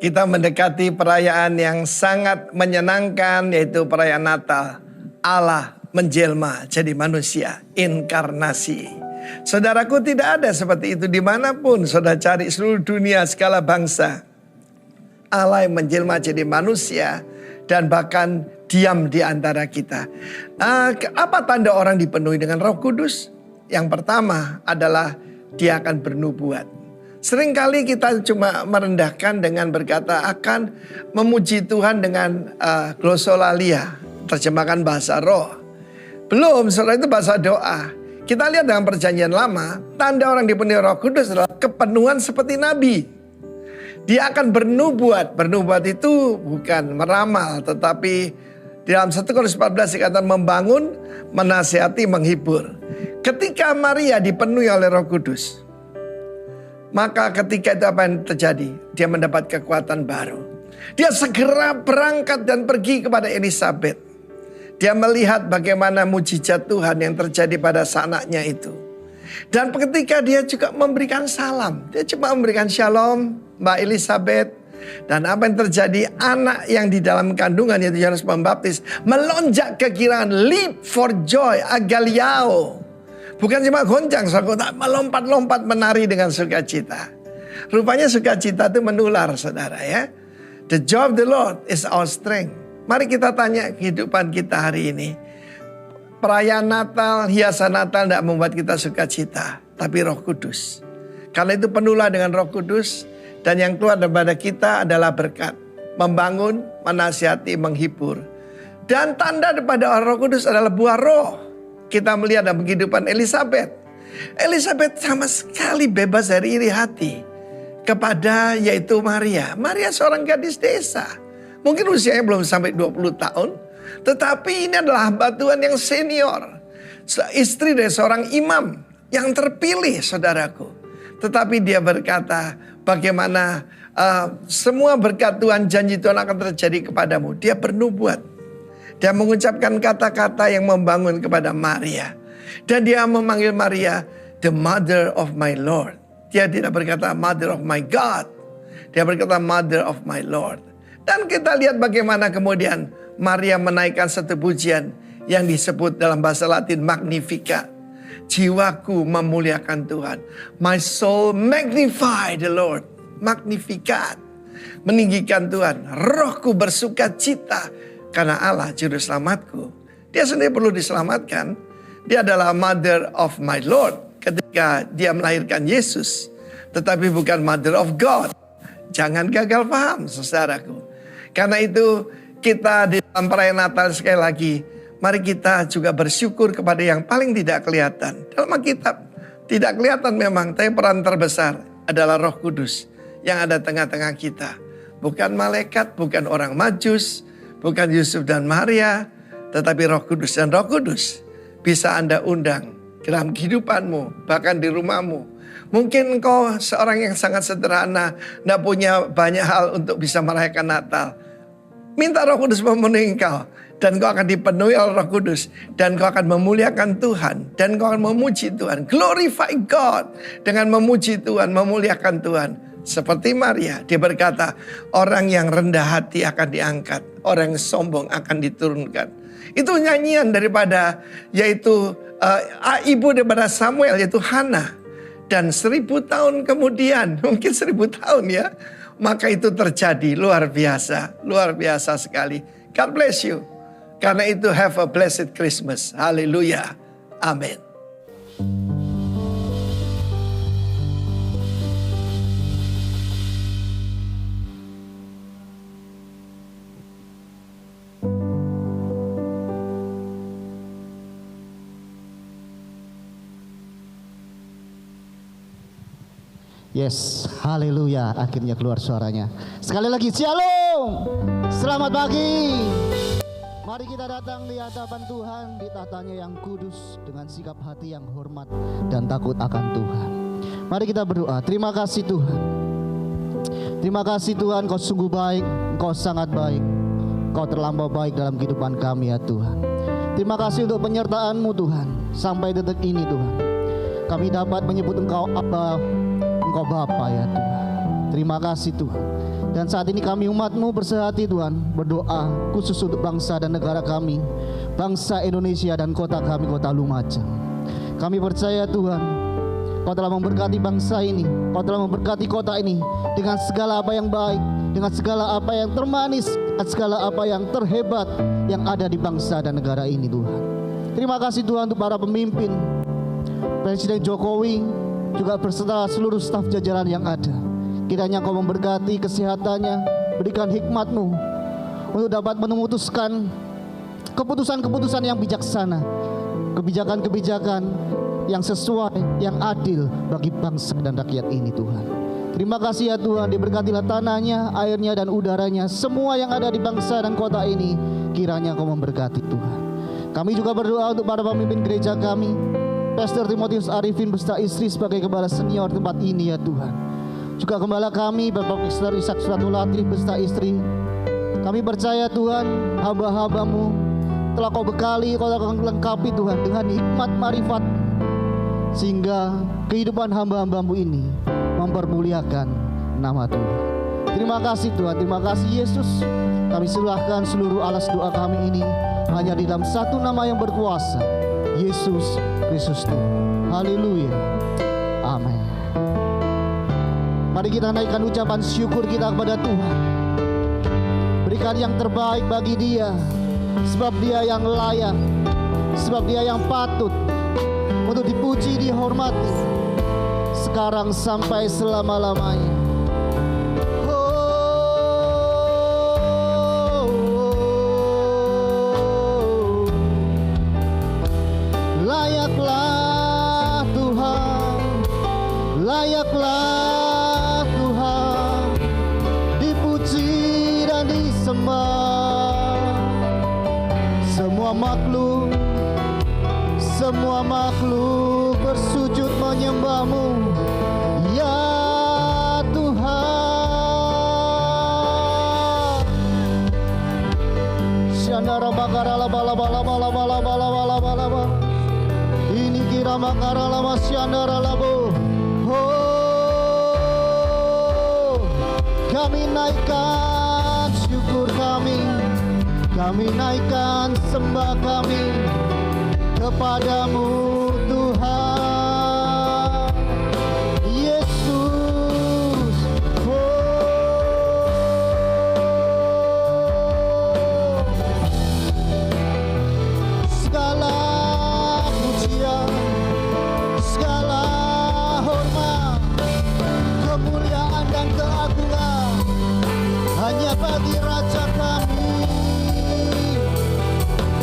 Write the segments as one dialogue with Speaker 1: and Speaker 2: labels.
Speaker 1: Kita mendekati perayaan yang sangat menyenangkan, yaitu perayaan Natal. Allah menjelma jadi manusia, inkarnasi. Saudaraku, tidak ada seperti itu dimanapun saudara cari seluruh dunia, segala bangsa. Allah yang menjelma jadi manusia dan bahkan diam di antara kita. Apa tanda orang dipenuhi dengan Roh Kudus? Yang pertama adalah dia akan bernubuat. Seringkali kita cuma merendahkan dengan berkata akan memuji Tuhan dengan glosolalia, terjemahkan bahasa roh. Belum, saudara, itu bahasa doa. Kita lihat dalam perjanjian lama, tanda orang dipenuhi Roh Kudus adalah kepenuhan seperti nabi. Dia akan bernubuat. Bernubuat itu bukan meramal, tetapi dalam 1 Korintus 14 dikatakan membangun, menasihati, menghibur. Ketika Maria dipenuhi oleh Roh Kudus, maka ketika itu apa yang terjadi? Dia mendapat kekuatan baru. Dia segera berangkat dan pergi kepada Elisabet. Dia melihat bagaimana mujizat Tuhan yang terjadi pada anaknya itu. Dan ketika dia juga memberikan salam. Dia cuma memberikan shalom, Mbak Elisabet. Dan apa yang terjadi? Anak yang di dalam kandungan, yaitu Yohanes Pembaptis, melonjak kegirangan, leap for joy, agaliao. Bukan cuma goncang, saudara, melompat-lompat menari dengan sukacita. Rupanya sukacita itu menular, saudara, ya. The joy of the Lord is our strength. Mari kita tanya kehidupan kita hari ini. Perayaan Natal, hiasan Natal tidak membuat kita sukacita, tapi Roh Kudus. Karena itu penuhlah dengan Roh Kudus, dan yang keluar daripada kita adalah berkat. Membangun, menasihati, menghibur. Dan tanda daripada Roh Kudus adalah buah roh. Kita melihat dalam kehidupan Elisabet. Elisabet sama sekali bebas dari iri hati kepada yaitu Maria. Maria seorang gadis desa. Mungkin usianya belum sampai 20 tahun. Tetapi ini adalah hamba Tuhan yang senior. Istri dari seorang imam yang terpilih, saudaraku. Tetapi dia berkata bagaimana semua berkat Tuhan, janji Tuhan akan terjadi kepadamu. Dia bernubuat. Dia mengucapkan kata-kata yang membangun kepada Maria. Dan dia memanggil Maria, the mother of my Lord. Dia tidak berkata mother of my God. Dia berkata mother of my Lord. Dan kita lihat bagaimana kemudian Maria menaikkan satu pujian yang disebut dalam bahasa Latin Magnificat. Jiwaku memuliakan Tuhan. My soul magnify the Lord. Magnificat. Meninggikan Tuhan. Rohku bersuka cita karena Allah juru selamatku. Dia sendiri perlu diselamatkan. Dia adalah mother of my Lord ketika dia melahirkan Yesus. Tetapi bukan mother of God. Jangan gagal paham, saudaraku. Karena itu kita di dalam perayaan Natal sekali lagi, mari kita juga bersyukur kepada yang paling tidak kelihatan. Dalam Alkitab tidak kelihatan memang, tapi peran terbesar adalah Roh Kudus yang ada tengah-tengah kita. Bukan malaikat, bukan orang Majus, bukan Yusuf dan Maria, tetapi Roh Kudus. Dan Roh Kudus bisa Anda undang dalam kehidupanmu, bahkan di rumahmu. Mungkin engkau seorang yang sangat sederhana, tidak punya banyak hal untuk bisa merayakan Natal. Minta Roh Kudus memenuhi engkau, dan engkau akan dipenuhi oleh Roh Kudus, dan engkau akan memuliakan Tuhan, dan engkau akan memuji Tuhan. Glorify God dengan memuji Tuhan, memuliakan Tuhan. Seperti Maria, dia berkata, orang yang rendah hati akan diangkat, orang yang sombong akan diturunkan. Itu nyanyian daripada, yaitu ibu daripada Samuel, yaitu Hana. Dan 1000 tahun kemudian, mungkin 1000 tahun ya, maka itu terjadi luar biasa sekali. God bless you. Karena itu have a blessed Christmas. Haleluya. Amin.
Speaker 2: Yes, haleluya, akhirnya keluar suaranya. Sekali lagi, shalom, selamat pagi. Mari kita datang di hadapan Tuhan, di tatanya yang kudus, dengan sikap hati yang hormat dan takut akan Tuhan. Mari kita berdoa. Terima kasih Tuhan. Terima kasih Tuhan, Kau sungguh baik, Kau sangat baik. Kau terlampau baik dalam kehidupan kami ya Tuhan. Terima kasih untuk penyertaan-Mu Tuhan. Sampai detik ini Tuhan, kami dapat menyebut Engkau Abba, Engkau Bapa ya Tuhan. Terima kasih Tuhan. Dan saat ini kami umat-Mu bersehati Tuhan, berdoa khusus untuk bangsa dan negara kami, bangsa Indonesia dan kota kami, kota Lumajang. Kami percaya Tuhan, Kau telah memberkati bangsa ini, Kau telah memberkati kota ini dengan segala apa yang baik, dengan segala apa yang termanis, dengan segala apa yang terhebat yang ada di bangsa dan negara ini Tuhan. Terima kasih Tuhan untuk para pemimpin, Presiden Jokowi, juga berserta seluruh staf jajaran yang ada. Kiranya Kau memberkati kesehatannya, berikan hikmat-Mu untuk dapat memutuskan keputusan-keputusan yang bijaksana, kebijakan-kebijakan yang sesuai, yang adil bagi bangsa dan rakyat ini Tuhan. Terima kasih ya Tuhan, diberkatilah tanahnya, airnya dan udaranya, semua yang ada di bangsa dan kota ini, kiranya Kau memberkati Tuhan. Kami juga berdoa untuk para pemimpin gereja kami, Pastor Timotius Arifin beserta istri sebagai gembala senior tempat ini ya Tuhan. Juga gembala kami, Bapak Pastor Ishak Suratulatif beserta istri. Kami percaya Tuhan, hamba-hamba-Mu telah Kau bekali, Kau telah lengkapi Tuhan dengan hikmat marifat, sehingga kehidupan hamba-hamba-Mu ini mempermuliakan nama Tuhan. Terima kasih Tuhan, terima kasih Yesus. Kami serahkan seluruh alas doa kami ini hanya di dalam satu nama yang berkuasa, Yesus Kristus Tuhan. Haleluya. Amin. Mari kita naikkan ucapan syukur kita kepada Tuhan. Berikan yang terbaik bagi Dia, sebab Dia yang layak, sebab Dia yang patut untuk dipuji, dihormati, sekarang sampai selama-lamanya. Layaklah Tuhan, layaklah Tuhan, dipuji dan disembah. Semua makhluk bersujud menyembah-Mu, ya Tuhan. Syandara bakara laba laba laba laba laba laba laba laba. Ini kira makara lama syandara labo. Oh, kami naikkan syukur kami naikkan sembah kami kepadamu Tuhan Yesus. Segala pujian, segala hormat, kemuliaan dan keagungan hanya bagi Raja kami.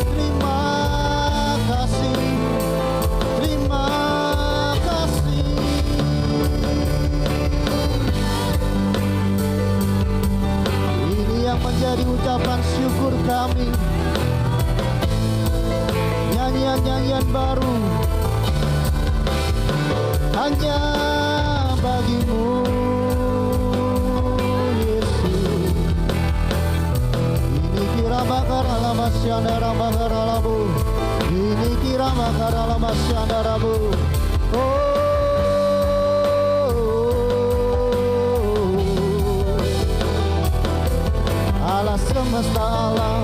Speaker 2: Terima kasih. Ini yang menjadi ucapan syukur kami. Nyanyian-nyanyian baru hanya bagi-Mu Yesus. Ini kira bakar alamat syandara bakar alamu. Ini kira bakar alamat syandara bu. Allah semesta alam,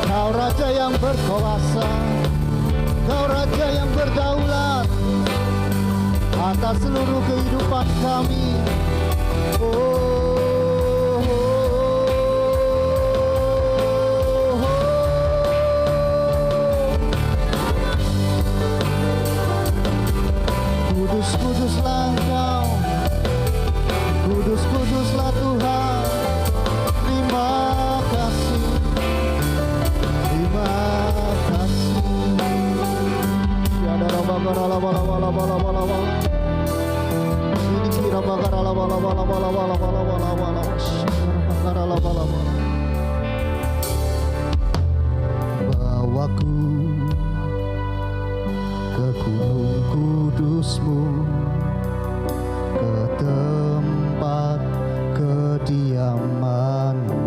Speaker 2: Kau Raja yang berkuasa, Kau Raja yang berdaulat atas seluruh kehidupan kami. Kudus-kuduslah Engkau, kudus-kuduslah Tuhan. Terima kasih, terima kasih. Tiada bakar ala bala bala bala bala bala. Ini kira bakar ala bala bala bala bala bala bala bala. Bakar ala bala bala. Bawaku ke gunung kudus-Mu, ke tempat kediaman-Mu.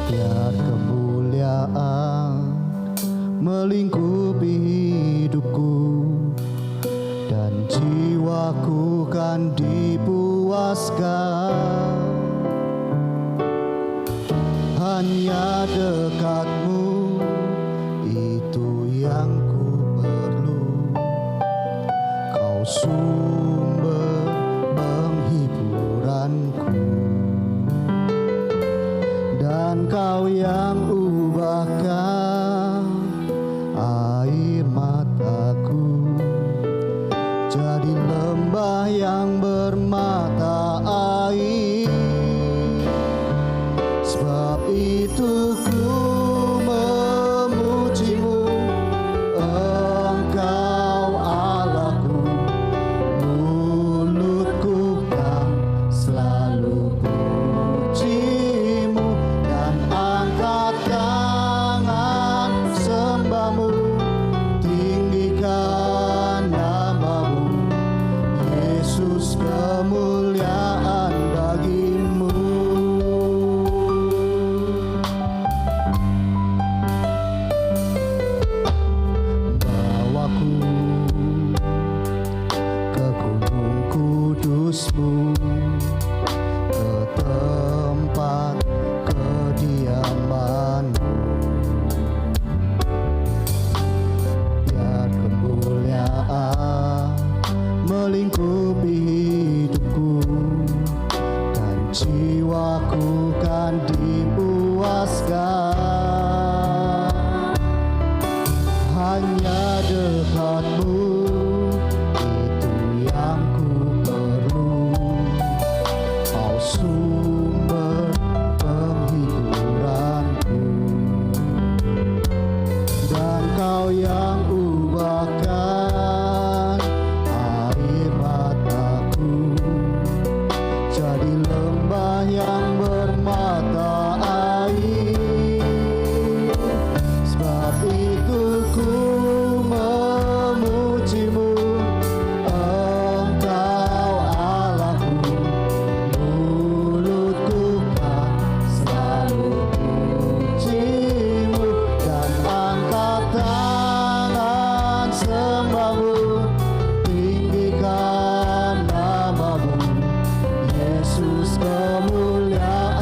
Speaker 2: Biar kemuliaan melingkupi Engkau yang ubahkan air mataku jadi lembah yang bermata air. Sebab itu ku memujimu, Engkau Allahku. Mulutku kan selalu pujimu dan angkat tangan sembahmu, tinggikan namamu, Yesus, kemuliaan bagimu. Bawaku ke gunung kudusmu, ke tempat kediamanmu. Biar kemuliaan melingkupi hidupku dan jiwaku kan dipuaskan. Hanya dekatmu itu yang ku perlu, Kau sumber penghiburanku, dan Kau yang ubahkan air mataku jadi lembah yang bermata air. Sebab itu ku memujimu, Engkau Allahku. Mulutku kan selalu pujimu dan angkat tangan sembahmu, tinggikan namamu, Yesus, kemuliaan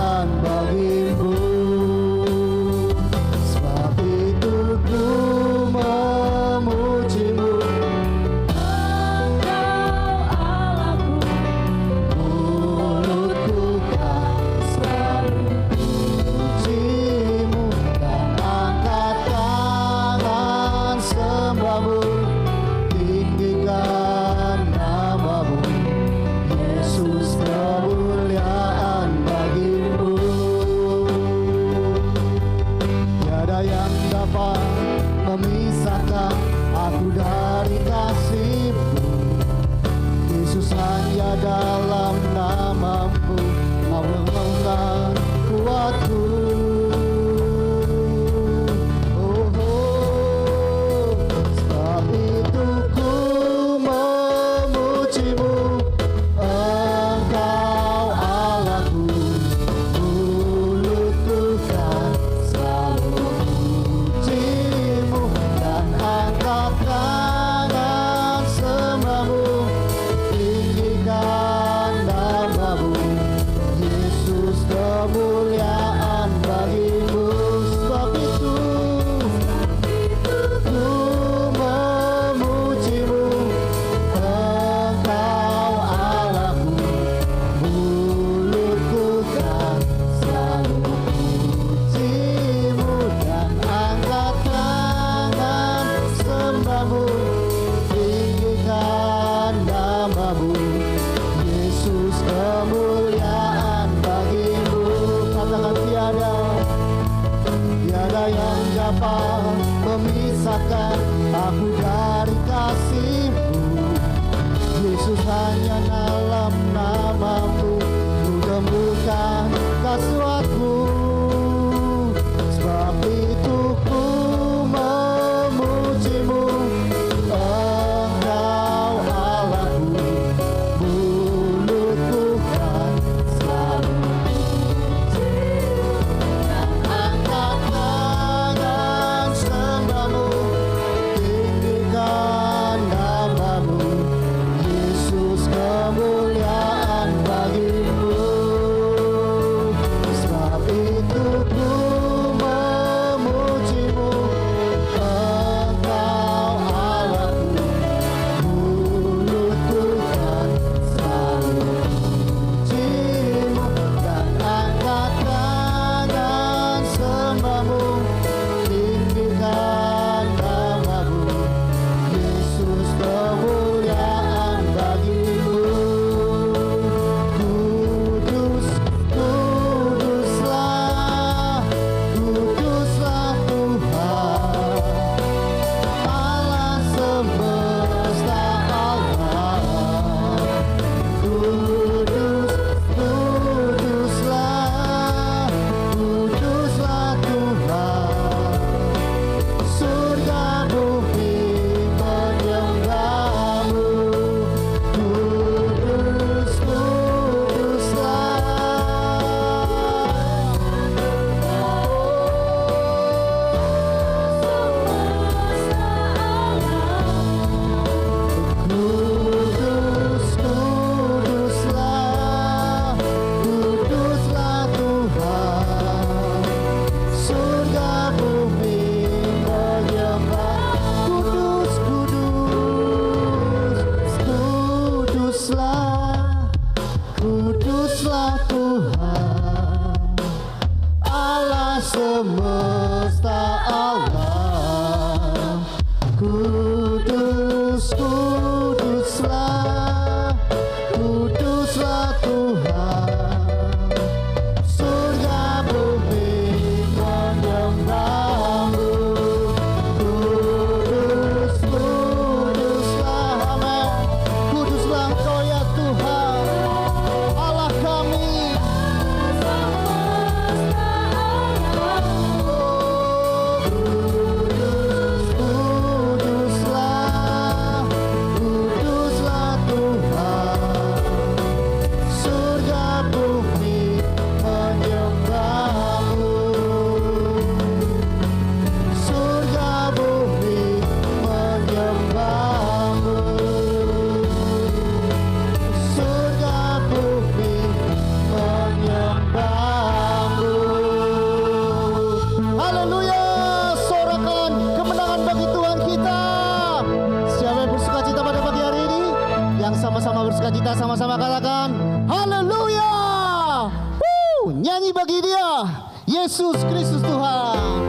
Speaker 2: nyanyi bagi Dia, Yesus Kristus Tuhan.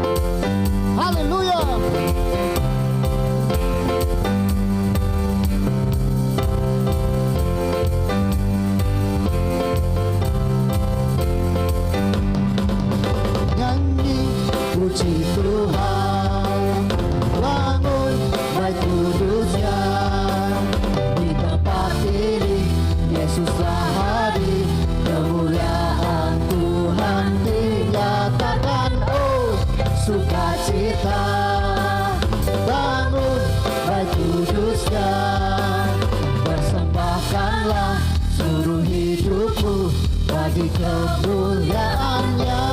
Speaker 2: Haleluya. Nyanyi puji Tuhan, bangun baik kudusnya. Di tempat ini Yesuslah hadir, kemuliaan Tuhan dinyatakan. Oh, sukacita, bangun baik kudusnya. Persembahkanlah seluruh hidupmu bagi kemuliaannya.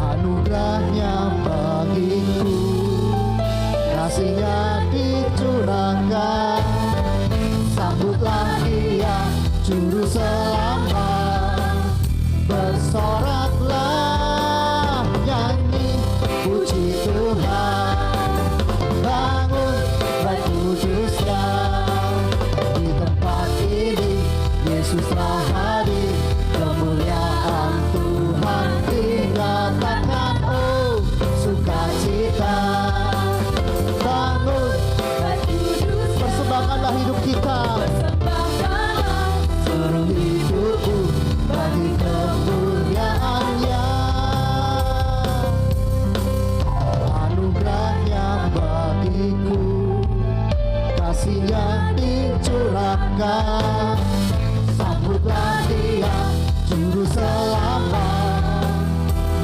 Speaker 2: Anugerahnya bagiku, kasihnya dicurahkan. Sambutlah Dia, Juru Selamat. Bersoraklah, nyanyi puji Tuhan. Bangun baik kudusnya. Di tempat ini Yesuslah hadir, kemuliaan Tuhan dinyatakan. Oh, sukacita, bangun baik kudusnya. Persembahkanlah hidup kita, seluruh hidupku bagi kemuliaannya. Anugerahnya bagiku, kasihnya dicurahkan. Sambutlah Dia, Juru Selamat.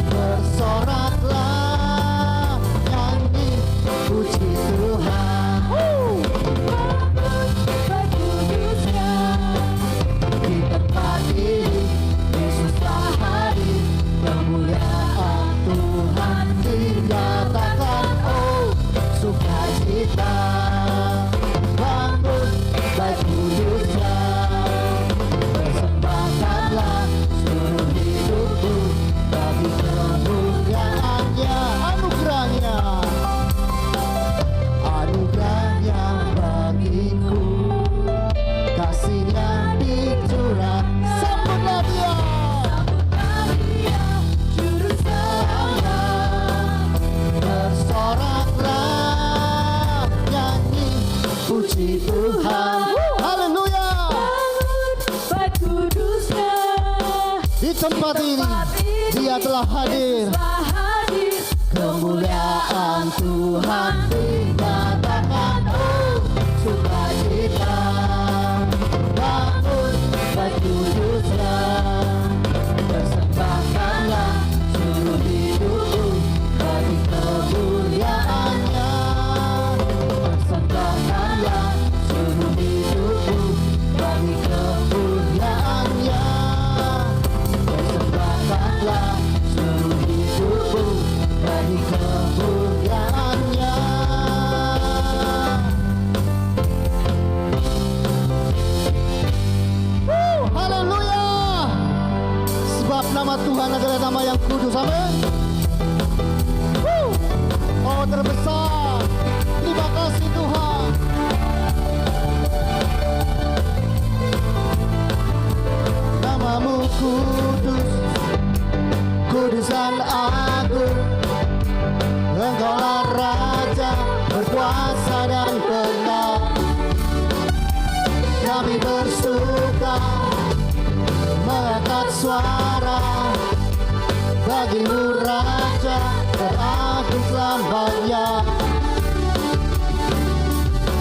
Speaker 2: Bersoraklah, nyanyi puji Tuhan. Di tempat ini Yesuslah hadir, kemuliaan Tuhan dinyatakan. Oh, sukacita, bangun baik kudusnya. Persembahkanlah seluruh hidupku bagi kemuliaannya. Anugerahnya, anugerahnya bagiku, kasihnya dicurah. Sambutlah Dia, Juru Selamat. Bersoraklah, nyanyi puji Tuhan. Haleluya. Di tempat ini Dia telah hadir, kemuliaan Tuhan dinyatakan. Oh, sukacita, bangun baik kudusnya. Persembahkanlah seluruh hidupku bagi kemuliaannya. Persembahkanlah seluruh hidupku bagi kemuliaannya. Persembahkanlah seluruh hidupku bagi kemuliaannya. Haleluya. Sebab nama Tuhan adalah nama yang kudus. Amin. Oh, terbesar. Terima kasih Tuhan. Namamu kudus, kudus dan agung. Engkaulah Raja, berkuasa dan benar. Kami bersuka mengangkat suara bagimu Raja, teragung selamanya.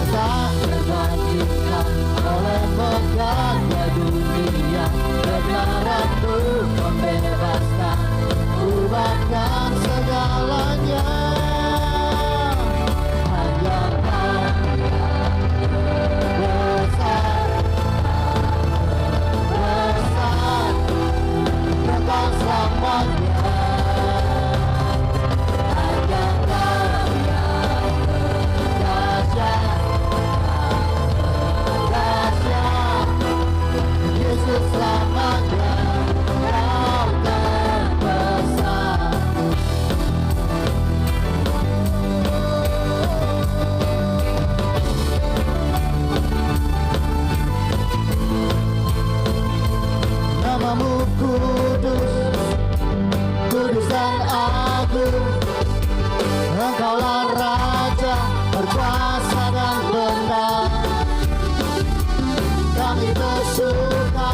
Speaker 2: Tak tergantikan oleh megahnya dunia, kebenaran-Mu membebaskan, ubahkan segalanya. Hanya Kau besar, besar, kekal selamanya. Hanya Kau yang dahsyat, dahsyat. kudus, kudus dan agung. Engkaulah Raja berkuasa dan benar. Kami bersuka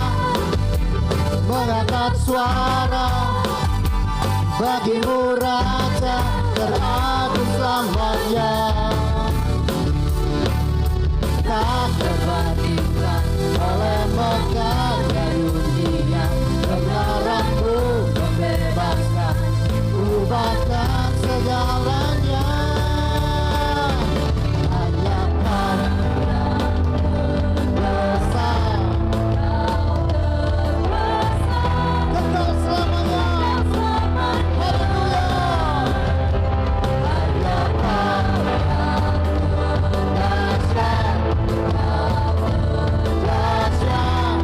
Speaker 2: mengangkat suara bagimu Raja teragung selamanya. Tak terbandingkan oleh megahnya dunia, kebenaranmu membebaskan, ubahkan segalanya. Hanya Kau besar, kekal selamanya. Haleluya. Hanya Kau dahsyat, dahsyat,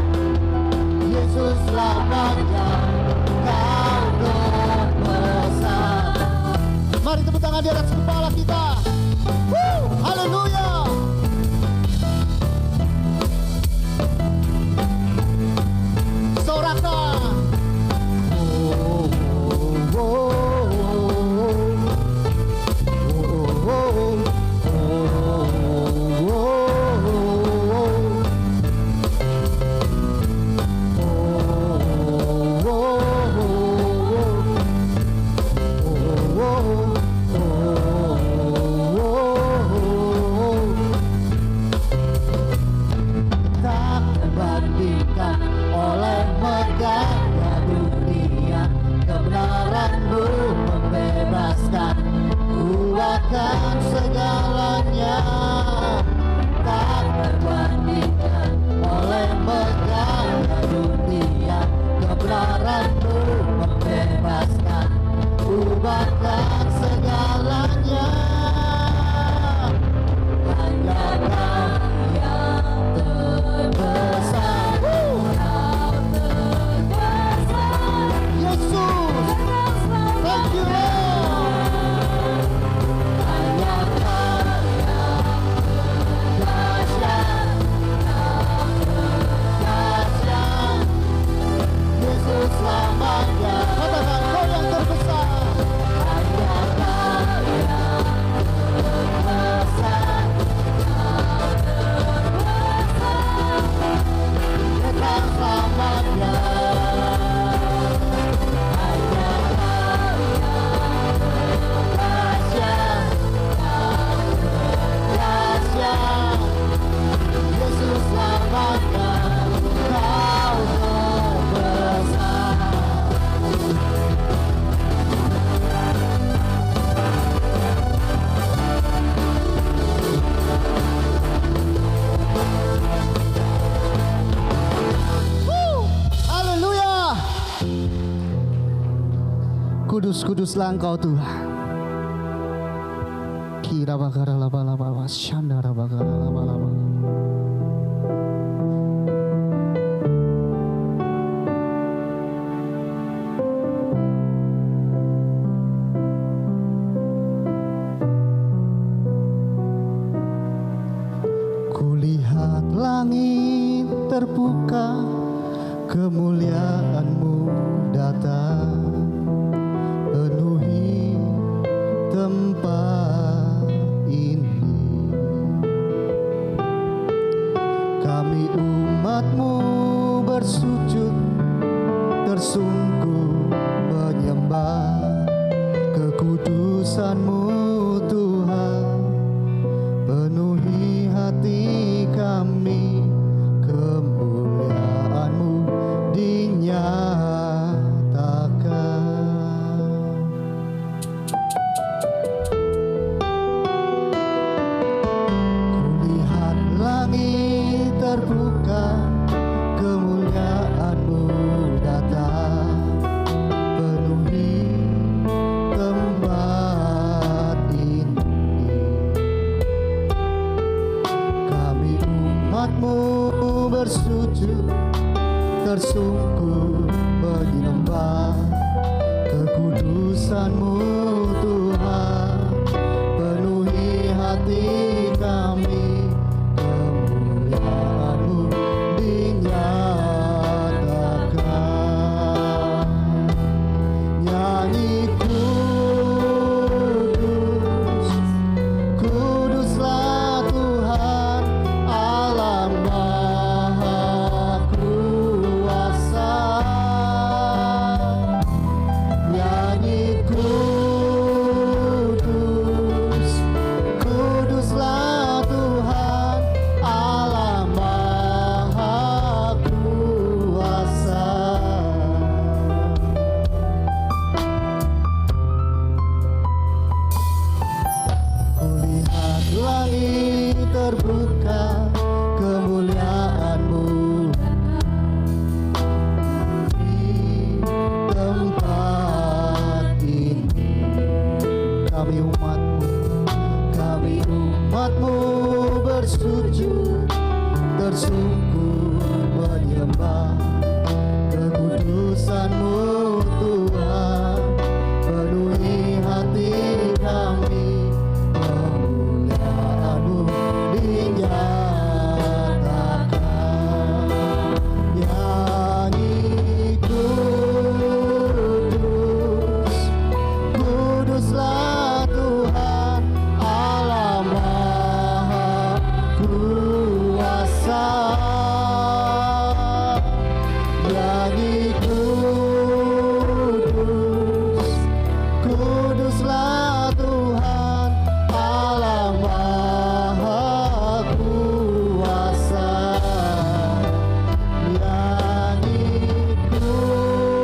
Speaker 2: Yesus selamanya. Kau terbesar. Mari tepuk tangan di atas kepala kita. Haleluya. Sorakan. Oh, oh, tak terbandingkan oleh megahnya dunia, kebenaranmu membebaskan, ubahkan segalanya. Tak terbandingkan oleh megahnya dunia, kebenaranmu membebaskan, ubahkan segalanya. Hanya Kau yang terbesar, Yesus. Thank you Lord. Hanya Kau yang dahsyat, dahsyat, Yesus selamanya. Katakan Kau yang terbesar. Hanya Kau yang terbesar, kekal selamanya. Hanya Kau yang dahsyat, dahsyat, Yesus selamanya. Kau terbesar. Haleluya. Kudus-kuduslah Engkau Tuhan. Kira bakara laba-laba, syandara bakara laba-laba. Kulihat langit terbuka, kemuliaan-Mu datang, penuhi tempat ini. Kami umat-Mu bersujud, tersungkur menyembah kekudusan-Mu Tuhan. Penuhi hati kami, kemuliaan-Mu dinyatakan. Kulihat langit terbuka, kemuliaan-Mu datang, penuhi tempat ini. Kami umat-Mu bersujud, tersungkur menyembah kekudusan-Mu Tuhan. Penuhi hati kami, kemuliaan-Mu dinyatakan. Nyanyi kudus, kuduslah Tuhan Allah Maha Kuasa. Nyanyi kuduslah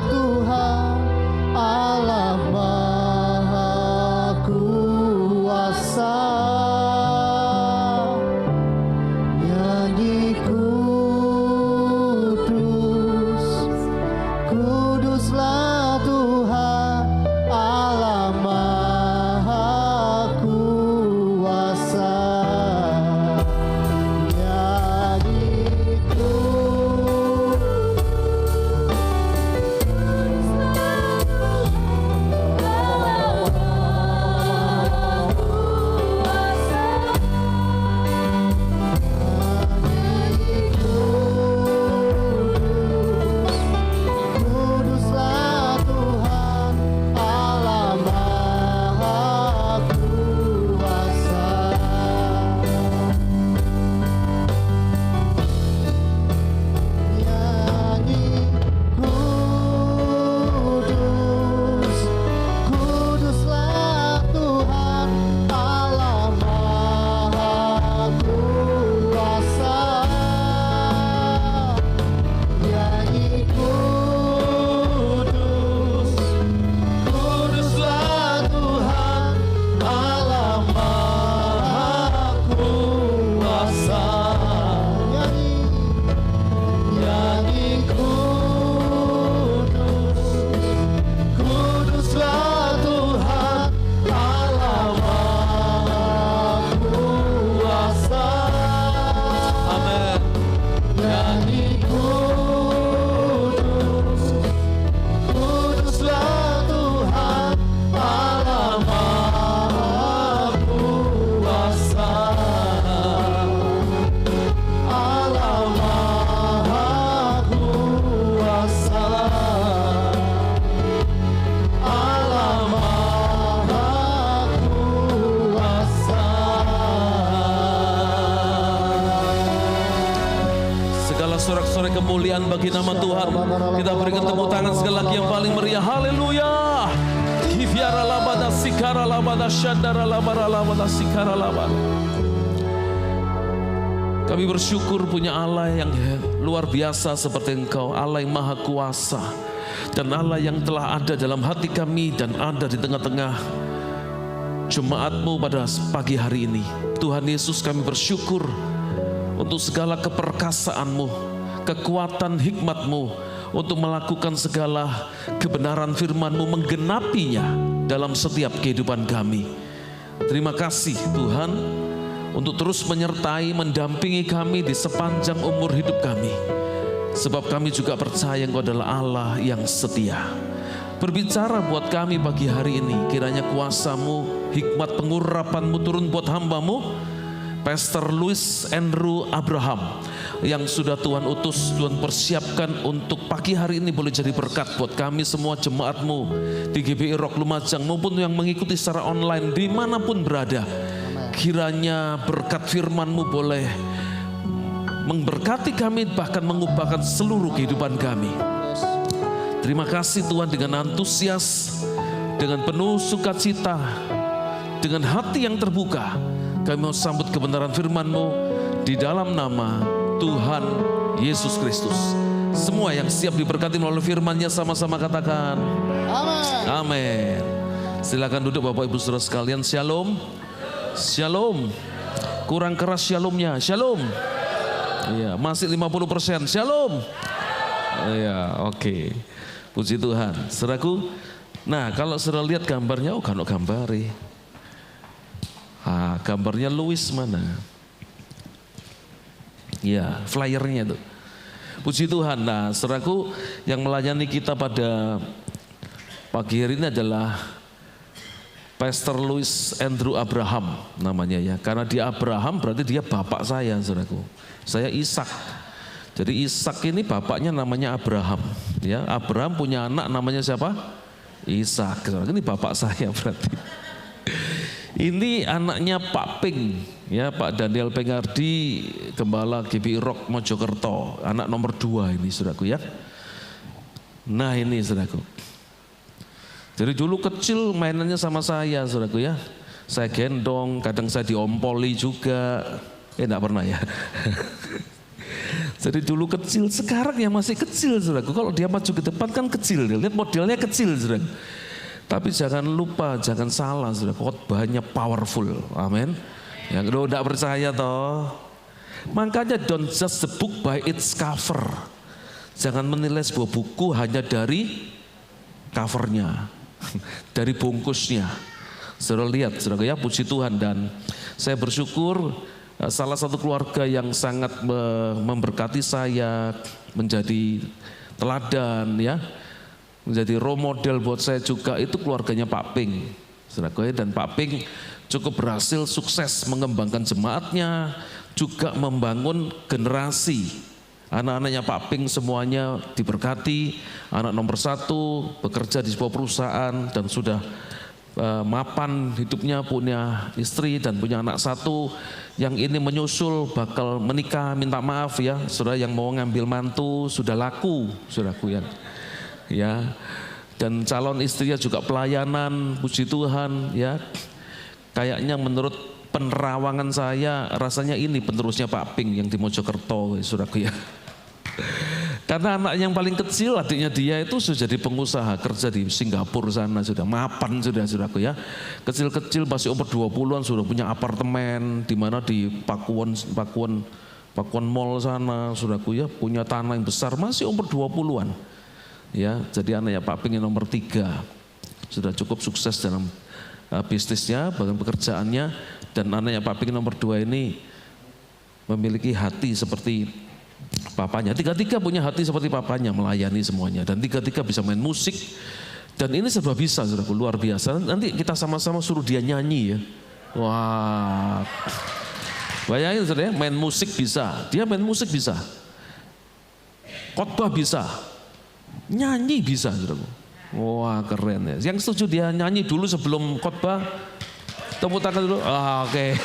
Speaker 2: Tuhan Allah Maha Kuasa. Nyanyi kuduslah Tuhan Allah Maha Kuasa. Nyanyi kuduslah Tuhan Allah Maha Kuasa. Nyanyi kuduslah Tuhan Allah Maha Kuasa. Nyanyi kuduslah Tuhan Allah Maha Kuasa. Nyanyi kuduslah Tuhan Allah Maha Kuasa. Nyanyi kuduslah Tuhan Allah Maha Kuasa.
Speaker 3: Amin.
Speaker 2: Nyanyi kuduslah Tuhan Allah Maha Kuasa. Allah Maha Kuasa. Allah Maha Kuasa.
Speaker 3: Segala sorak-sorai kemuliaan bagi nama Tuhan. Kita berikan tepuk tangan sekali lagi yang paling meriah. Haleluya. Kiviara labada sikara labada syadara labara labada sikara labada. Kami bersyukur punya Allah yang luar biasa seperti Engkau, Allah yang maha kuasa. Dan Allah yang telah ada dalam hati kami dan ada di tengah-tengah jemaat-Mu pada pagi hari ini. Tuhan Yesus, kami bersyukur untuk segala keperkasaan-Mu, kekuatan hikmat-Mu untuk melakukan segala kebenaran firman-Mu, menggenapinya dalam setiap kehidupan kami. Terima kasih Tuhan untuk terus menyertai, mendampingi kami di sepanjang umur hidup kami. Sebab kami juga percaya Engkau adalah Allah yang setia. Berbicara buat kami pagi hari ini, kiranya kuasa-Mu, hikmat pengurapan-Mu turun buat hamba-Mu, Pastor Louis Andrew Abraham, yang sudah Tuhan utus, Tuhan persiapkan untuk pagi hari ini boleh jadi berkat buat kami semua jemaat-Mu di GBI Rock Lumajang maupun yang mengikuti secara online dimanapun berada. Kiranya berkat firman-Mu boleh memberkati kami, bahkan mengubahkan seluruh kehidupan kami. Terima kasih Tuhan, dengan antusias, dengan penuh sukacita, dengan hati yang terbuka, kami mau sambut kebenaran firman-Mu di dalam nama Tuhan Yesus Kristus. Semua yang siap diberkati melalui firman-Nya sama-sama katakan
Speaker 2: Amin.
Speaker 3: amin. Silakan duduk Bapak Ibu Saudara sekalian. Shalom. Shalom. Kurang keras shalomnya. Shalom. Iya, masih 50%. Shalom. Iya, oke. Puji Tuhan. Saudaraku, nah kalau saudara lihat gambarnya, oh kan gambari. Gambarnya Louis mana? Ya, flyernya itu. Puji Tuhan. Nah, saudaraku, yang melayani kita pada pagi hari ini adalah Pastor Louis Andrew Abraham namanya ya. Karena dia Abraham berarti dia bapak saya, saudaraku. Saya Ishak. Jadi Ishak ini bapaknya namanya Abraham. Ya, Abraham punya anak namanya siapa? Ishak. Ini bapak saya berarti. Ini anaknya Pak Ping, ya Pak Daniel Pengardi, Gembala GBI Rock Mojokerto, anak nomor 2 ini saudaraku ya. Nah ini saudaraku. Jadi dulu kecil mainannya sama saya saudaraku ya. Saya gendong, kadang saya diompoli juga. Enggak pernah ya. Jadi dulu kecil, sekarang ya masih kecil saudaraku. Kalau dia maju ke depan kan kecil, lihat modelnya kecil saudaraku. Tapi jangan lupa, jangan salah, sudah khotbahnya powerful, amin. Yang kedua tidak percaya toh, makanya don't judge the book by its cover. Jangan menilai sebuah buku hanya dari covernya, dari bungkusnya. Saudara lihat, saudara ya, puji Tuhan, dan saya bersyukur salah satu keluarga yang sangat memberkati saya, menjadi teladan ya. Menjadi role model buat saya juga itu keluarganya Pak Ping. Dan Pak Ping cukup berhasil sukses mengembangkan jemaatnya, juga membangun generasi. Anak-anaknya Pak Ping semuanya diberkati, anak nomor 1 bekerja di sebuah perusahaan dan sudah mapan hidupnya, punya istri dan punya anak 1. Yang ini menyusul bakal menikah, minta maaf ya, saudara yang mau ngambil mantu sudah laku, saudaraku ya, dan calon istrinya juga pelayanan, puji Tuhan ya. Kayaknya menurut penerawangan saya rasanya ini penerusnya Pak Ping yang di Mojokerto, saudaraku ya. Karena anak yang paling kecil adiknya dia itu sudah jadi pengusaha, kerja di Singapura sana, sudah mapan sudah, saudaraku ya. Kecil-kecil masih umur 20-an sudah punya apartemen di mana di Pakuwon Mall sana, saudaraku ya, punya tanah yang besar, masih umur 20-an. Ya, jadi anaknya Pak Ping yang nomor 3 sudah cukup sukses dalam bisnisnya, bahkan pekerjaannya, dan anaknya Pak Ping nomor 2 ini memiliki hati seperti papanya. Tiga-tiga punya hati seperti papanya, melayani semuanya, dan tiga-tiga bisa main musik, dan ini serba bisa, saudaraku, luar biasa. Nanti kita sama-sama suruh dia nyanyi ya. Wah, bayangin saudara, main musik bisa, dia main musik bisa, khotbah bisa, nyanyi bisa, saudaraku. Wah keren ya. Yang setuju dia nyanyi dulu sebelum khotbah, tepuk tangan dulu. Oke.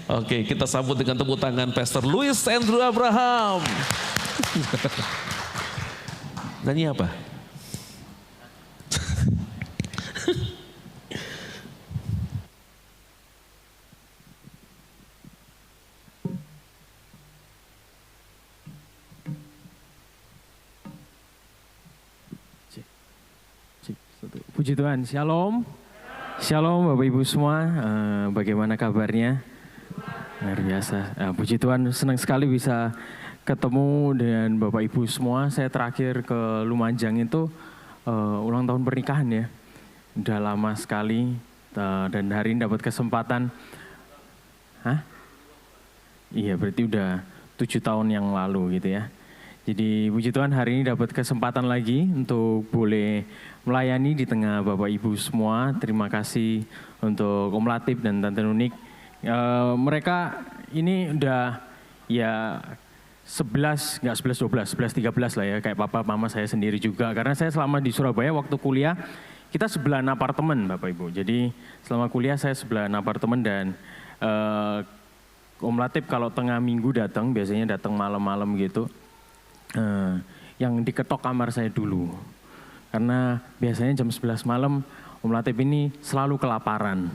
Speaker 3: Oke, kita sambut dengan tepuk tangan Pastor Louis Andrew Abraham. Nyanyi apa?
Speaker 4: Puji Tuhan, Shalom. Shalom Bapak Ibu semua, bagaimana kabarnya? Luar biasa, puji Tuhan, senang sekali bisa ketemu dengan Bapak Ibu semua. Saya terakhir ke Lumajang itu ulang tahun pernikahan ya. Udah lama sekali, dan hari ini dapat kesempatan. Iya, berarti udah 7 tahun yang lalu gitu ya. Jadi puji Tuhan hari ini dapat kesempatan lagi untuk boleh melayani di tengah Bapak Ibu semua. Terima kasih untuk Om Latif dan Tante Nunik. Mereka ini udah ya 11, enggak 11, 12, 11, 13 lah ya. Kayak papa mama saya sendiri juga. Karena saya selama di Surabaya waktu kuliah, kita sebelahan apartemen Bapak Ibu. Jadi selama kuliah saya sebelahan apartemen, dan Om Latif kalau tengah minggu datang, biasanya datang malam-malam gitu. Yang diketok kamar saya dulu. Karena biasanya jam 11 malam Om Latif ini selalu kelaparan.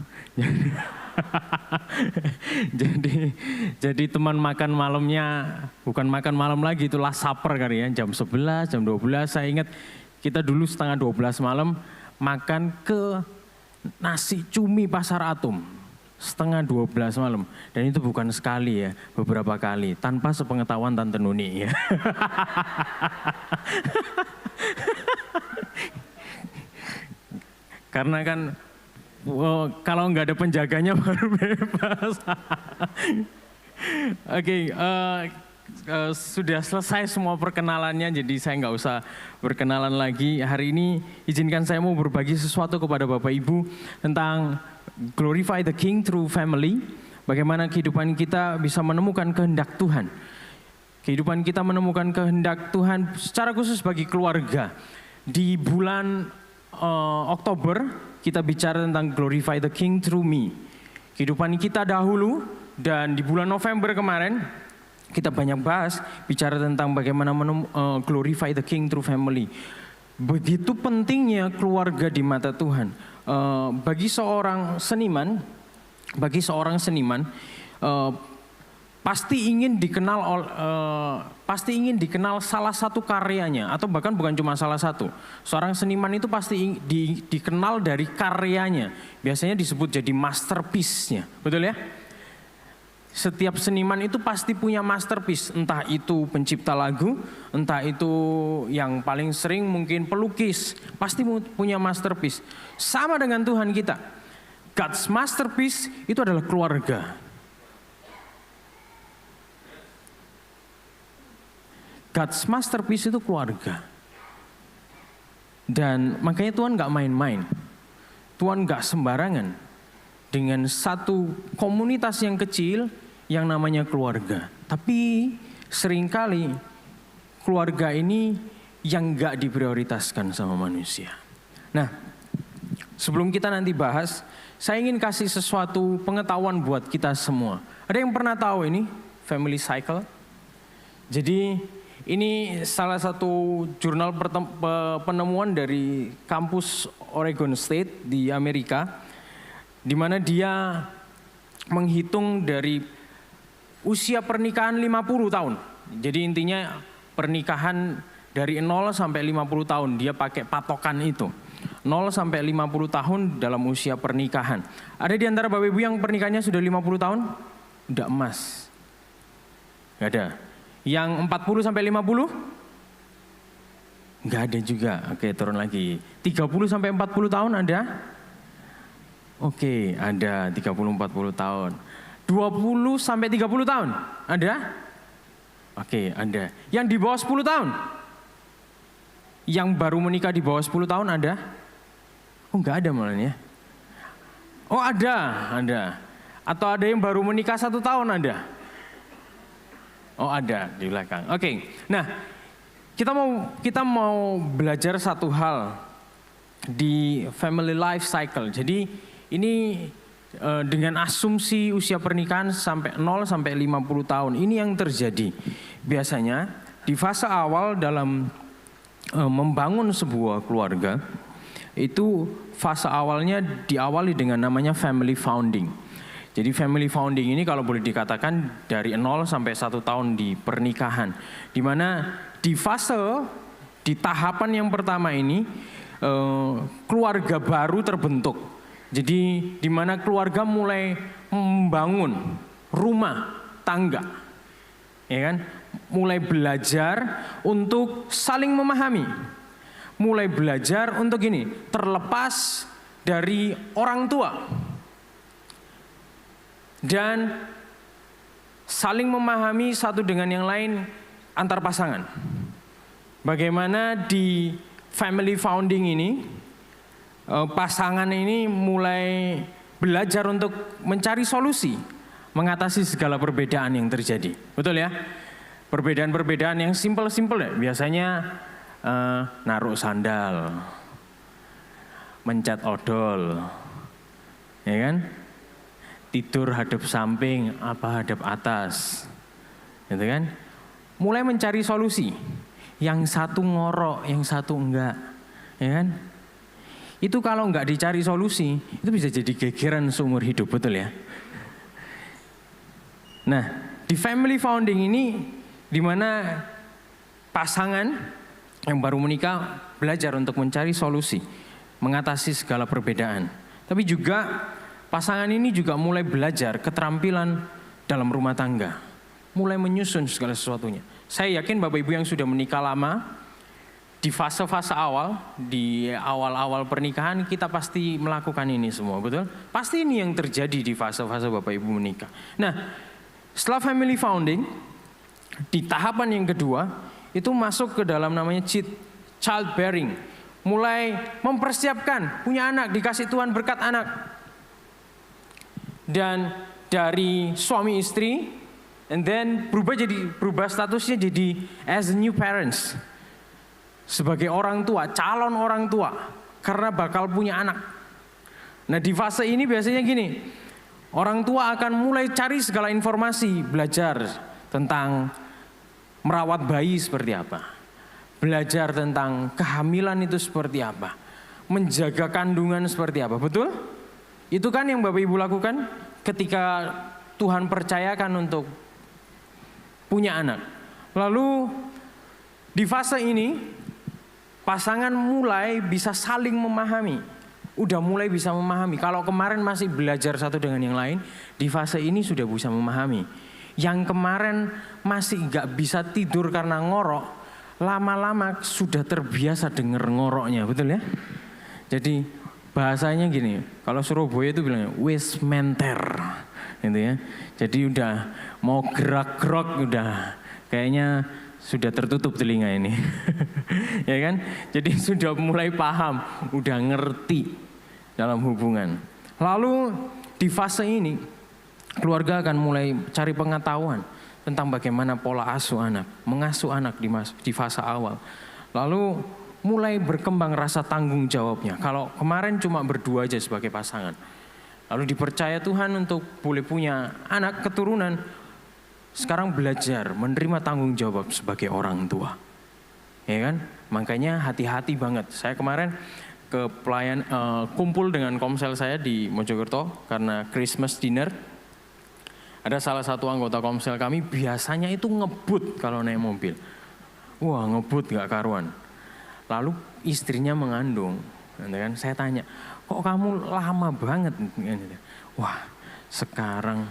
Speaker 4: Jadi teman makan malamnya bukan makan malam lagi, itulah supper kali ya. Jam 11, jam 12, saya ingat kita dulu setengah 12 malam makan ke nasi cumi Pasar Atom. Setengah 12 malam, dan itu bukan sekali ya, beberapa kali, tanpa sepengetahuan Tante Nuni ya. Karena kan Kalau nggak ada penjaganya baru bebas. Oke, sudah selesai semua perkenalannya, jadi saya nggak usah berkenalan lagi. Hari ini izinkan saya mau berbagi sesuatu kepada Bapak Ibu tentang glorify the King through family. Bagaimana kehidupan kita bisa menemukan kehendak Tuhan. Kehidupan kita menemukan kehendak Tuhan secara khusus bagi keluarga. Di bulan Oktober kita bicara tentang glorify the King through me. Kehidupan kita dahulu, dan di bulan November kemarin kita banyak bahas bicara tentang bagaimana glorify the King through family. Begitu pentingnya keluarga di mata Tuhan. Bagi seorang seniman pasti ingin dikenal salah satu karyanya, atau bahkan bukan cuma salah satu. Seorang seniman itu pasti dikenal dari karyanya. Biasanya disebut jadi masterpiece-nya, betul ya? Setiap seniman itu pasti punya masterpiece, entah itu pencipta lagu, entah itu yang paling sering mungkin pelukis, pasti punya masterpiece. Sama dengan Tuhan kita. God's masterpiece itu adalah keluarga. God's masterpiece itu keluarga. Dan makanya Tuhan gak main-main. Tuhan gak sembarangan dengan satu komunitas yang kecil yang namanya keluarga. Tapi seringkali keluarga ini yang gak diprioritaskan sama manusia. Nah, sebelum kita nanti bahas, saya ingin kasih sesuatu pengetahuan buat kita semua. Ada yang pernah tahu ini family cycle? Jadi ini salah satu jurnal penemuan dari kampus Oregon State di Amerika, di mana dia menghitung dari usia pernikahan 50 tahun. Jadi intinya pernikahan dari 0 sampai 50 tahun, dia pakai patokan itu. 0 sampai 50 tahun dalam usia pernikahan. Ada di antara Bapak Ibu yang pernikahannya sudah 50 tahun? Udah emas. Gak ada. Yang 40 sampai 50? Enggak ada juga. Oke, turun lagi. 30 sampai 40 tahun ada? Oke, ada 30-40 tahun. 20 sampai 30 tahun? Ada? Oke, ada. Yang di bawah 10 tahun? Yang baru menikah di bawah 10 tahun ada? Oh, enggak ada malah ya. Oh, ada. Atau ada yang baru menikah 1 tahun ada? Oh, ada di belakang. Oke. Nah, kita mau belajar satu hal di family life cycle. Jadi ini dengan asumsi usia pernikahan sampai 0 sampai 50 tahun. Ini yang terjadi. Biasanya di fase awal dalam membangun sebuah keluarga, itu fase awalnya diawali dengan namanya family founding. Jadi family founding ini kalau boleh dikatakan dari 0 sampai 1 tahun di pernikahan. Di mana di tahapan yang pertama ini keluarga baru terbentuk. Jadi di mana keluarga mulai membangun rumah tangga. Ya kan? Mulai belajar untuk saling memahami. Mulai belajar untuk ini, terlepas dari orang tua. Dan saling memahami satu dengan yang lain antar pasangan. Bagaimana di family founding ini, pasangan ini mulai belajar untuk mencari solusi, mengatasi segala perbedaan yang terjadi. Betul ya? Perbedaan-perbedaan yang simpel-simpel ya. Biasanya naruh sandal, mencet odol, ya kan? Tidur hadap samping apa hadap atas, gitu kan? Mulai mencari solusi. Yang satu ngorok, yang satu enggak, ya kan? Itu kalau enggak dicari solusi, itu bisa jadi gegeran seumur hidup, betul ya? Nah, di family founding ini, di mana pasangan yang baru menikah belajar untuk mencari solusi, mengatasi segala perbedaan. Tapi juga pasangan ini juga mulai belajar keterampilan dalam rumah tangga. Mulai menyusun segala sesuatunya. Saya yakin Bapak Ibu yang sudah menikah lama, di fase-fase awal, di awal-awal pernikahan kita pasti melakukan ini semua, betul? Pasti ini yang terjadi di fase-fase Bapak Ibu menikah. Nah, setelah family founding, di tahapan yang kedua, itu masuk ke dalam namanya childbearing. Mulai mempersiapkan, punya anak, dikasih Tuhan berkat anak. Dan dari suami istri, and then berubah statusnya jadi as a new parents. Sebagai orang tua, calon orang tua, karena bakal punya anak. Nah di fase ini biasanya gini, orang tua akan mulai cari segala informasi, belajar tentang merawat bayi seperti apa, belajar tentang kehamilan itu seperti apa, menjaga kandungan seperti apa, betul? Itu kan yang Bapak Ibu lakukan ketika Tuhan percayakan untuk punya anak. Lalu di fase ini, pasangan mulai bisa saling memahami, udah mulai bisa memahami. Kalau kemarin masih belajar satu dengan yang lain, di fase ini sudah bisa memahami. Yang kemarin masih gak bisa tidur karena ngorok, lama-lama sudah terbiasa denger ngoroknya, betul ya? Jadi bahasanya gini, kalau Surabaya itu bilangnya wis menter, gitu ya. Jadi udah mau gerak-gerak udah kayaknya sudah tertutup telinga ini. Ya kan? Jadi sudah mulai paham, udah ngerti dalam hubungan. Lalu di fase ini keluarga akan mulai cari pengetahuan tentang bagaimana pola asuh anak, mengasuh anak di fase awal. Lalu mulai berkembang rasa tanggung jawabnya. Kalau kemarin cuma berdua aja sebagai pasangan. Lalu dipercaya Tuhan untuk boleh punya anak keturunan. Sekarang belajar menerima tanggung jawab sebagai orang tua, ya kan? Makanya hati-hati banget. Saya kemarin ke kumpul dengan komsel saya di Mojokerto karena Christmas dinner. Ada salah satu anggota komsel kami biasanya itu ngebut kalau naik mobil. Wah ngebut gak karuan. Lalu istrinya mengandung, kan? Saya tanya, kok kamu lama banget? Wah sekarang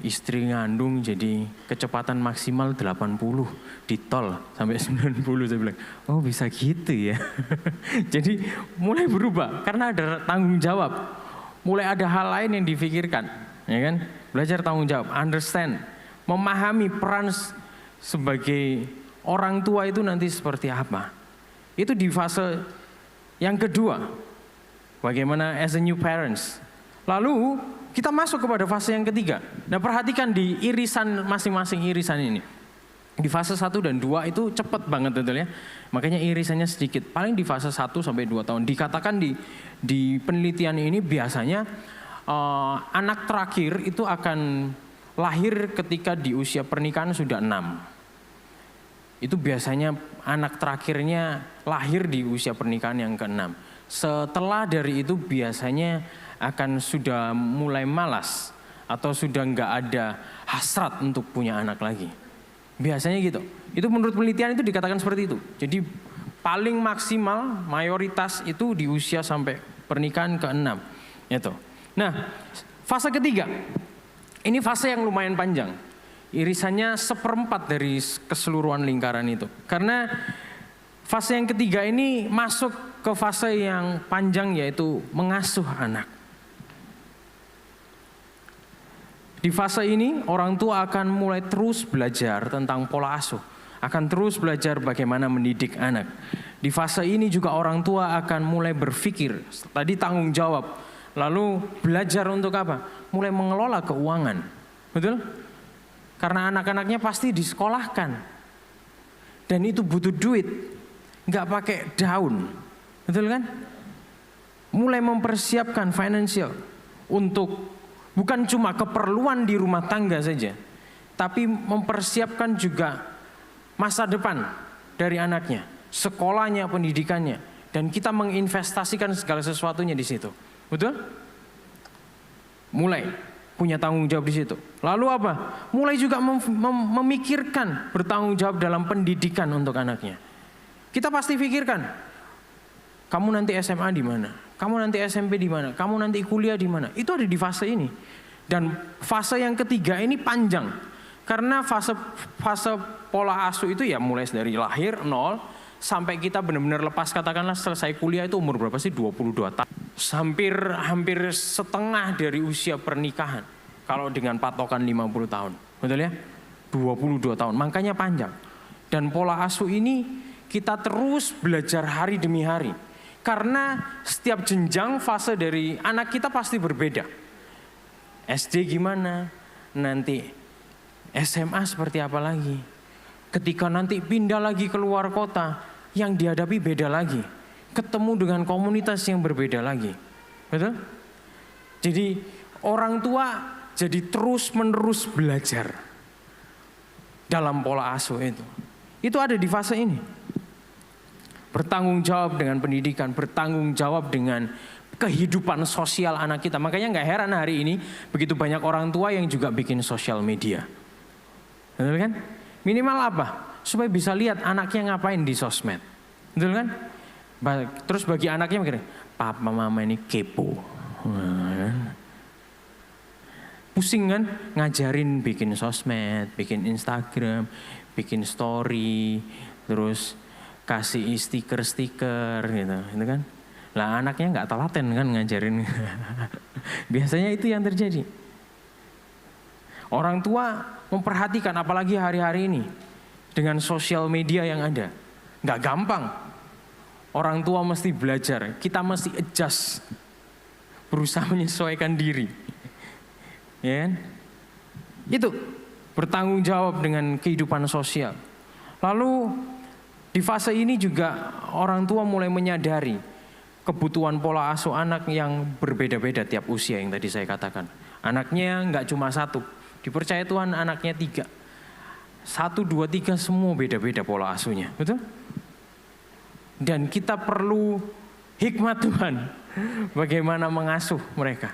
Speaker 4: istri ngandung jadi kecepatan maksimal 80 di tol sampai 90. Saya bilang, oh bisa gitu ya. Jadi mulai berubah karena ada tanggung jawab. Mulai ada hal lain yang difikirkan, ya kan? Belajar tanggung jawab, understand, memahami peran sebagai orang tua itu nanti seperti apa. Itu di fase yang kedua. Bagaimana as a new parents. Lalu kita masuk kepada fase yang ketiga. Nah perhatikan di irisan masing-masing irisan ini. Di fase 1 dan 2 itu cepat banget betul ya. Makanya irisannya sedikit. Paling di fase 1 sampai 2 tahun. Dikatakan di penelitian ini biasanya anak terakhir itu akan lahir ketika di usia pernikahan sudah 6. Itu biasanya anak terakhirnya lahir di usia pernikahan yang ke-6. Setelah dari itu biasanya akan sudah mulai malas atau sudah nggak ada hasrat untuk punya anak lagi. Biasanya gitu. Itu menurut penelitian itu dikatakan seperti itu. Jadi paling maksimal mayoritas itu di usia sampai pernikahan ke-6. Itu. Nah, fase ketiga. Ini fase yang lumayan panjang. Irisannya 1/4 dari keseluruhan lingkaran itu. Karena fase yang ketiga ini masuk ke fase yang panjang yaitu mengasuh anak. Di fase ini orang tua akan mulai terus belajar tentang pola asuh. Akan terus belajar bagaimana mendidik anak. Di fase ini juga orang tua akan mulai berpikir. Tadi tanggung jawab. Lalu belajar untuk apa? Mulai mengelola keuangan. Betul? Karena anak-anaknya pasti disekolahkan. Dan itu butuh duit. Nggak pakai daun. Betul kan? Mulai mempersiapkan financial untuk bukan cuma keperluan di rumah tangga saja, tapi mempersiapkan juga masa depan dari anaknya, sekolahnya, pendidikannya, dan kita menginvestasikan segala sesuatunya di situ. Betul? Mulai punya tanggung jawab di situ. Lalu apa? Mulai juga memikirkan bertanggung jawab dalam pendidikan untuk anaknya. Kita pasti pikirkan, kamu nanti SMA di mana? Kamu nanti SMP di mana? Kamu nanti kuliah di mana? Itu ada di fase ini. Dan fase yang ketiga ini panjang. Karena fase pola asuh itu ya mulai dari lahir 0 sampai kita benar-benar lepas, katakanlah selesai kuliah itu umur berapa sih? 22 tahun. Hampir setengah dari usia pernikahan. Kalau dengan patokan 50 tahun. Betul ya? 22 tahun. Makanya panjang. Dan pola asuh ini kita terus belajar hari demi hari. Karena setiap jenjang fase dari anak kita pasti berbeda. SD gimana? Nanti SMA seperti apa lagi? Ketika nanti pindah lagi keluar kota, yang dihadapi beda lagi. Ketemu dengan komunitas yang berbeda lagi. Betul? Jadi orang tua jadi terus-menerus belajar dalam pola asuh itu. Itu ada di fase ini. Bertanggung jawab dengan pendidikan, bertanggung jawab dengan kehidupan sosial anak kita. Makanya nggak heran hari ini begitu banyak orang tua yang juga bikin sosial media. Betul kan? Minimal apa? Supaya bisa lihat anaknya ngapain di sosmed. Betul kan? Terus bagi anaknya mikir, papa mama ini kepo. Pusing kan? Ngajarin bikin sosmed, bikin Instagram, bikin story, terus kasih stiker-stiker gitu kan. Lah anaknya nggak telaten kan ngajarin. Biasanya itu yang terjadi. Orang tua memperhatikan apalagi hari-hari ini dengan sosial media yang ada. Nggak gampang. Orang tua mesti belajar, kita mesti adjust. Berusaha menyesuaikan diri. Ya kan? Itu bertanggung jawab dengan kehidupan sosial. Lalu di fase ini juga orang tua mulai menyadari kebutuhan pola asuh anak yang berbeda-beda tiap usia yang tadi saya katakan. Anaknya nggak cuma satu, dipercaya Tuhan anaknya 3. 1, 2, 3 semua beda-beda pola asuhnya, betul? Dan kita perlu hikmat Tuhan bagaimana mengasuh mereka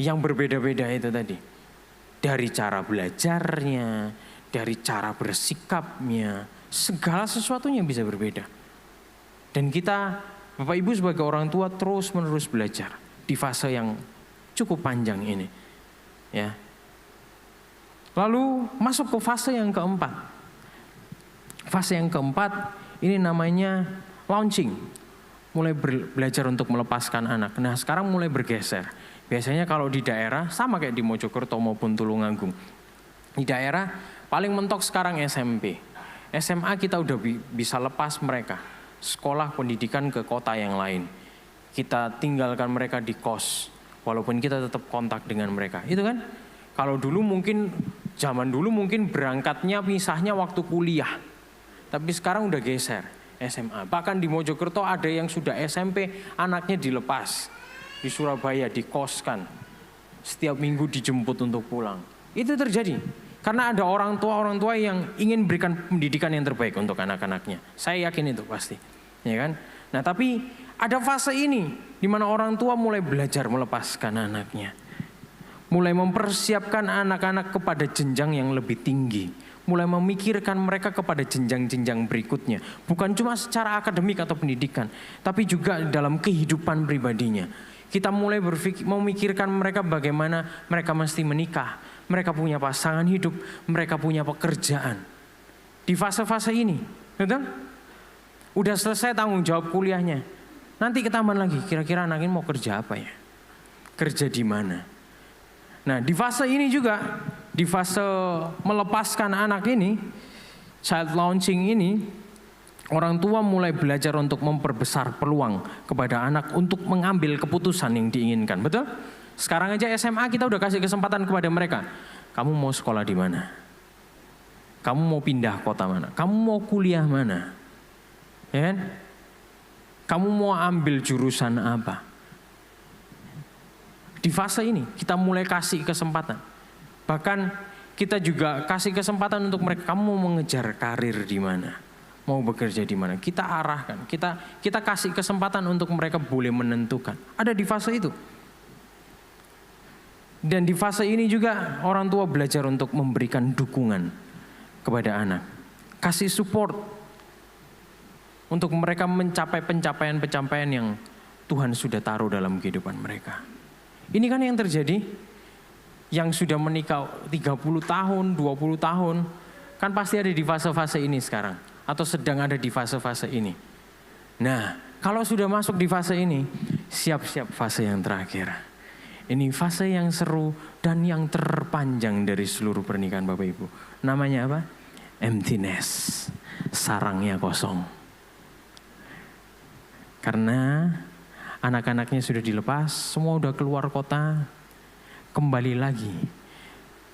Speaker 4: yang berbeda-beda itu tadi. Dari cara belajarnya, dari cara bersikapnya, segala sesuatunya bisa berbeda. Dan kita, Bapak Ibu sebagai orang tua terus-menerus belajar di fase yang cukup panjang ini. Ya. Lalu masuk ke fase yang keempat. Fase yang keempat ini namanya launching. Mulai belajar untuk melepaskan anak. Nah sekarang mulai bergeser. Biasanya kalau di daerah sama kayak di Mojokerto maupun Tulungagung. Di daerah paling mentok sekarang SMP. SMA kita udah bisa lepas mereka. Sekolah pendidikan ke kota yang lain. Kita tinggalkan mereka di kos. Walaupun kita tetap kontak dengan mereka. Itu kan? Kalau dulu mungkin, zaman dulu mungkin berangkatnya pisahnya waktu kuliah. Tapi sekarang udah geser. SMA. Bahkan di Mojokerto ada yang sudah SMP anaknya dilepas. Di Surabaya dikoskan. Setiap minggu dijemput untuk pulang. Itu terjadi. Karena ada orang tua yang ingin berikan pendidikan yang terbaik untuk anak-anaknya. Saya yakin itu pasti. Ya kan? Nah tapi ada fase ini di mana orang tua mulai belajar melepaskan anaknya. Mulai mempersiapkan anak-anak kepada jenjang yang lebih tinggi. Mulai memikirkan mereka kepada jenjang-jenjang berikutnya. Bukan cuma secara akademik atau pendidikan, tapi juga dalam kehidupan pribadinya. Kita mulai memikirkan mereka bagaimana mereka mesti menikah. Mereka punya pasangan hidup, mereka punya pekerjaan. Di fase-fase ini, betul? Udah selesai tanggung jawab kuliahnya. Nanti ketambahan lagi, kira-kira anak ini mau kerja apa ya? Kerja di mana? Nah di fase ini juga, di fase melepaskan anak ini, child launching ini, orang tua mulai belajar untuk memperbesar peluang kepada anak untuk mengambil keputusan yang diinginkan, betul? Sekarang aja SMA kita udah kasih kesempatan kepada mereka. Kamu mau sekolah di mana? Kamu mau pindah kota mana? Kamu mau kuliah mana? Ya kan? Kamu mau ambil jurusan apa? Di fase ini kita mulai kasih kesempatan. Bahkan kita juga kasih kesempatan untuk mereka. Kamu mau mengejar karir di mana? Mau bekerja di mana? Kita arahkan. Kita kasih kesempatan untuk mereka boleh menentukan. Ada di fase itu. Dan di fase ini juga orang tua belajar untuk memberikan dukungan kepada anak. Kasih support untuk mereka mencapai pencapaian-pencapaian yang Tuhan sudah taruh dalam kehidupan mereka. Ini kan yang terjadi, yang sudah menikah 30 tahun, 20 tahun, kan pasti ada di fase-fase ini sekarang. atau sedang ada di fase-fase ini. Nah, kalau sudah masuk di fase ini, siap-siap fase yang terakhir. Ini fase yang seru dan yang terpanjang dari seluruh pernikahan Bapak Ibu. Namanya apa? Emptiness. Sarangnya kosong. Karena anak-anaknya sudah dilepas, semua udah keluar kota, kembali lagi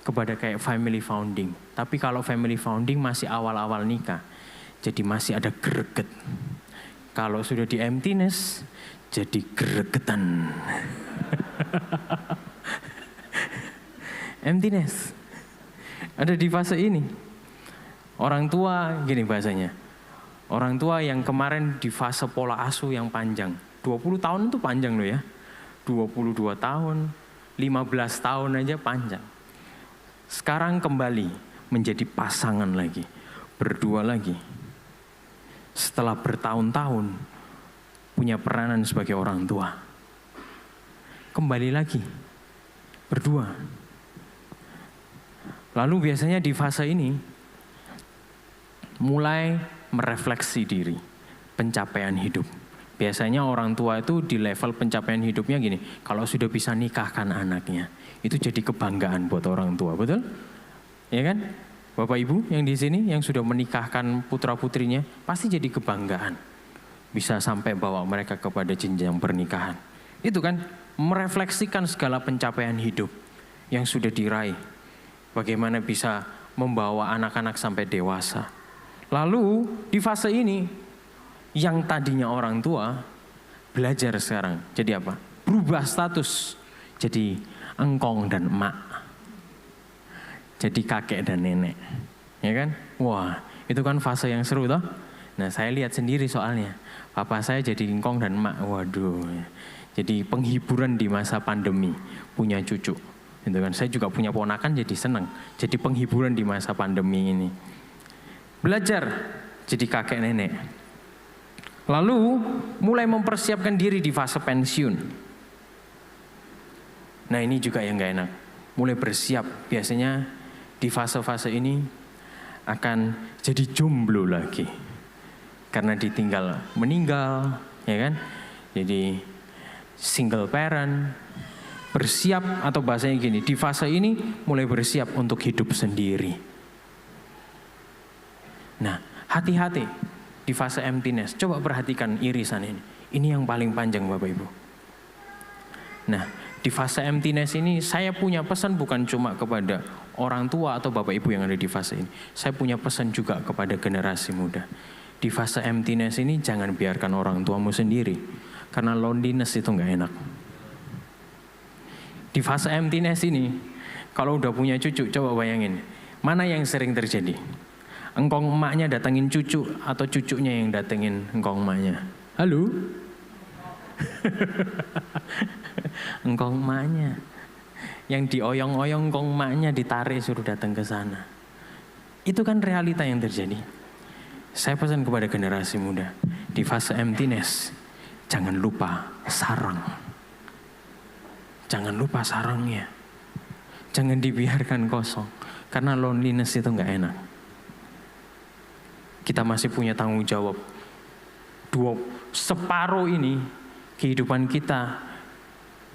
Speaker 4: kepada kayak family founding. Tapi kalau family founding masih awal-awal nikah, jadi masih ada greget. Kalau sudah di emptiness, jadi gregetan. Emptiness. Ada di fase ini. Orang tua, gini bahasanya. Orang tua yang kemarin di fase pola asuh yang panjang. 20 tahun itu panjang loh ya. 22 tahun, 15 tahun aja panjang. Sekarang kembali menjadi pasangan lagi. Berdua lagi. Setelah bertahun-tahun punya peranan sebagai orang tua. Kembali lagi. Berdua. Lalu biasanya di fase ini mulai merefleksi diri, pencapaian hidup. Biasanya orang tua itu di level pencapaian hidupnya gini, kalau sudah bisa nikahkan anaknya, itu jadi kebanggaan buat orang tua, betul? Ya kan? Bapak Ibu yang di sini yang sudah menikahkan putra-putrinya, pasti jadi kebanggaan. Bisa sampai bawa mereka kepada jenjang pernikahan. Itu kan merefleksikan segala pencapaian hidup yang sudah diraih. Bagaimana bisa membawa anak-anak sampai dewasa. Lalu di fase ini, yang tadinya orang tua, belajar sekarang. Jadi apa? Berubah status. Jadi engkong dan emak. Jadi kakek dan nenek. Ya kan? Wah, itu kan fase yang seru toh. Nah, saya lihat sendiri soalnya. Papa saya jadi engkong dan emak. Waduh. Jadi penghiburan di masa pandemi. Punya cucu. Gitu kan. Saya juga punya ponakan jadi senang. Jadi penghiburan di masa pandemi ini. Belajar jadi kakek nenek. Lalu mulai mempersiapkan diri di fase pensiun. Nah ini juga yang gak enak. Mulai bersiap. Biasanya di fase-fase ini akan jadi jomblo lagi. Karena ditinggal meninggal. Ya kan? Jadi single parent. Bersiap atau bahasanya gini. Di fase ini mulai bersiap untuk hidup sendiri. Nah, hati-hati di fase emptiness. Coba perhatikan irisan ini. Ini yang paling panjang Bapak Ibu. Nah, di fase emptiness ini saya punya pesan bukan cuma kepada orang tua atau Bapak Ibu yang ada di fase ini. Saya punya pesan juga kepada generasi muda. Di fase emptiness ini jangan biarkan orang tuamu sendiri. Karena loneliness itu gak enak. Di fase emptiness ini, kalau udah punya cucu, coba bayangin. Mana yang sering terjadi? Engkong emaknya datengin cucu atau cucunya yang datengin engkong emaknya? Halo? Engkong emaknya. Yang dioyong-oyong engkong emaknya ditarik suruh datang ke sana. Itu kan realita yang terjadi. Saya pesan kepada generasi muda. Di fase emptiness, jangan lupa sarang. Jangan lupa sarangnya. Jangan dibiarkan kosong. Karena loneliness itu gak enak. Kita masih punya tanggung jawab. Separuh ini kehidupan kita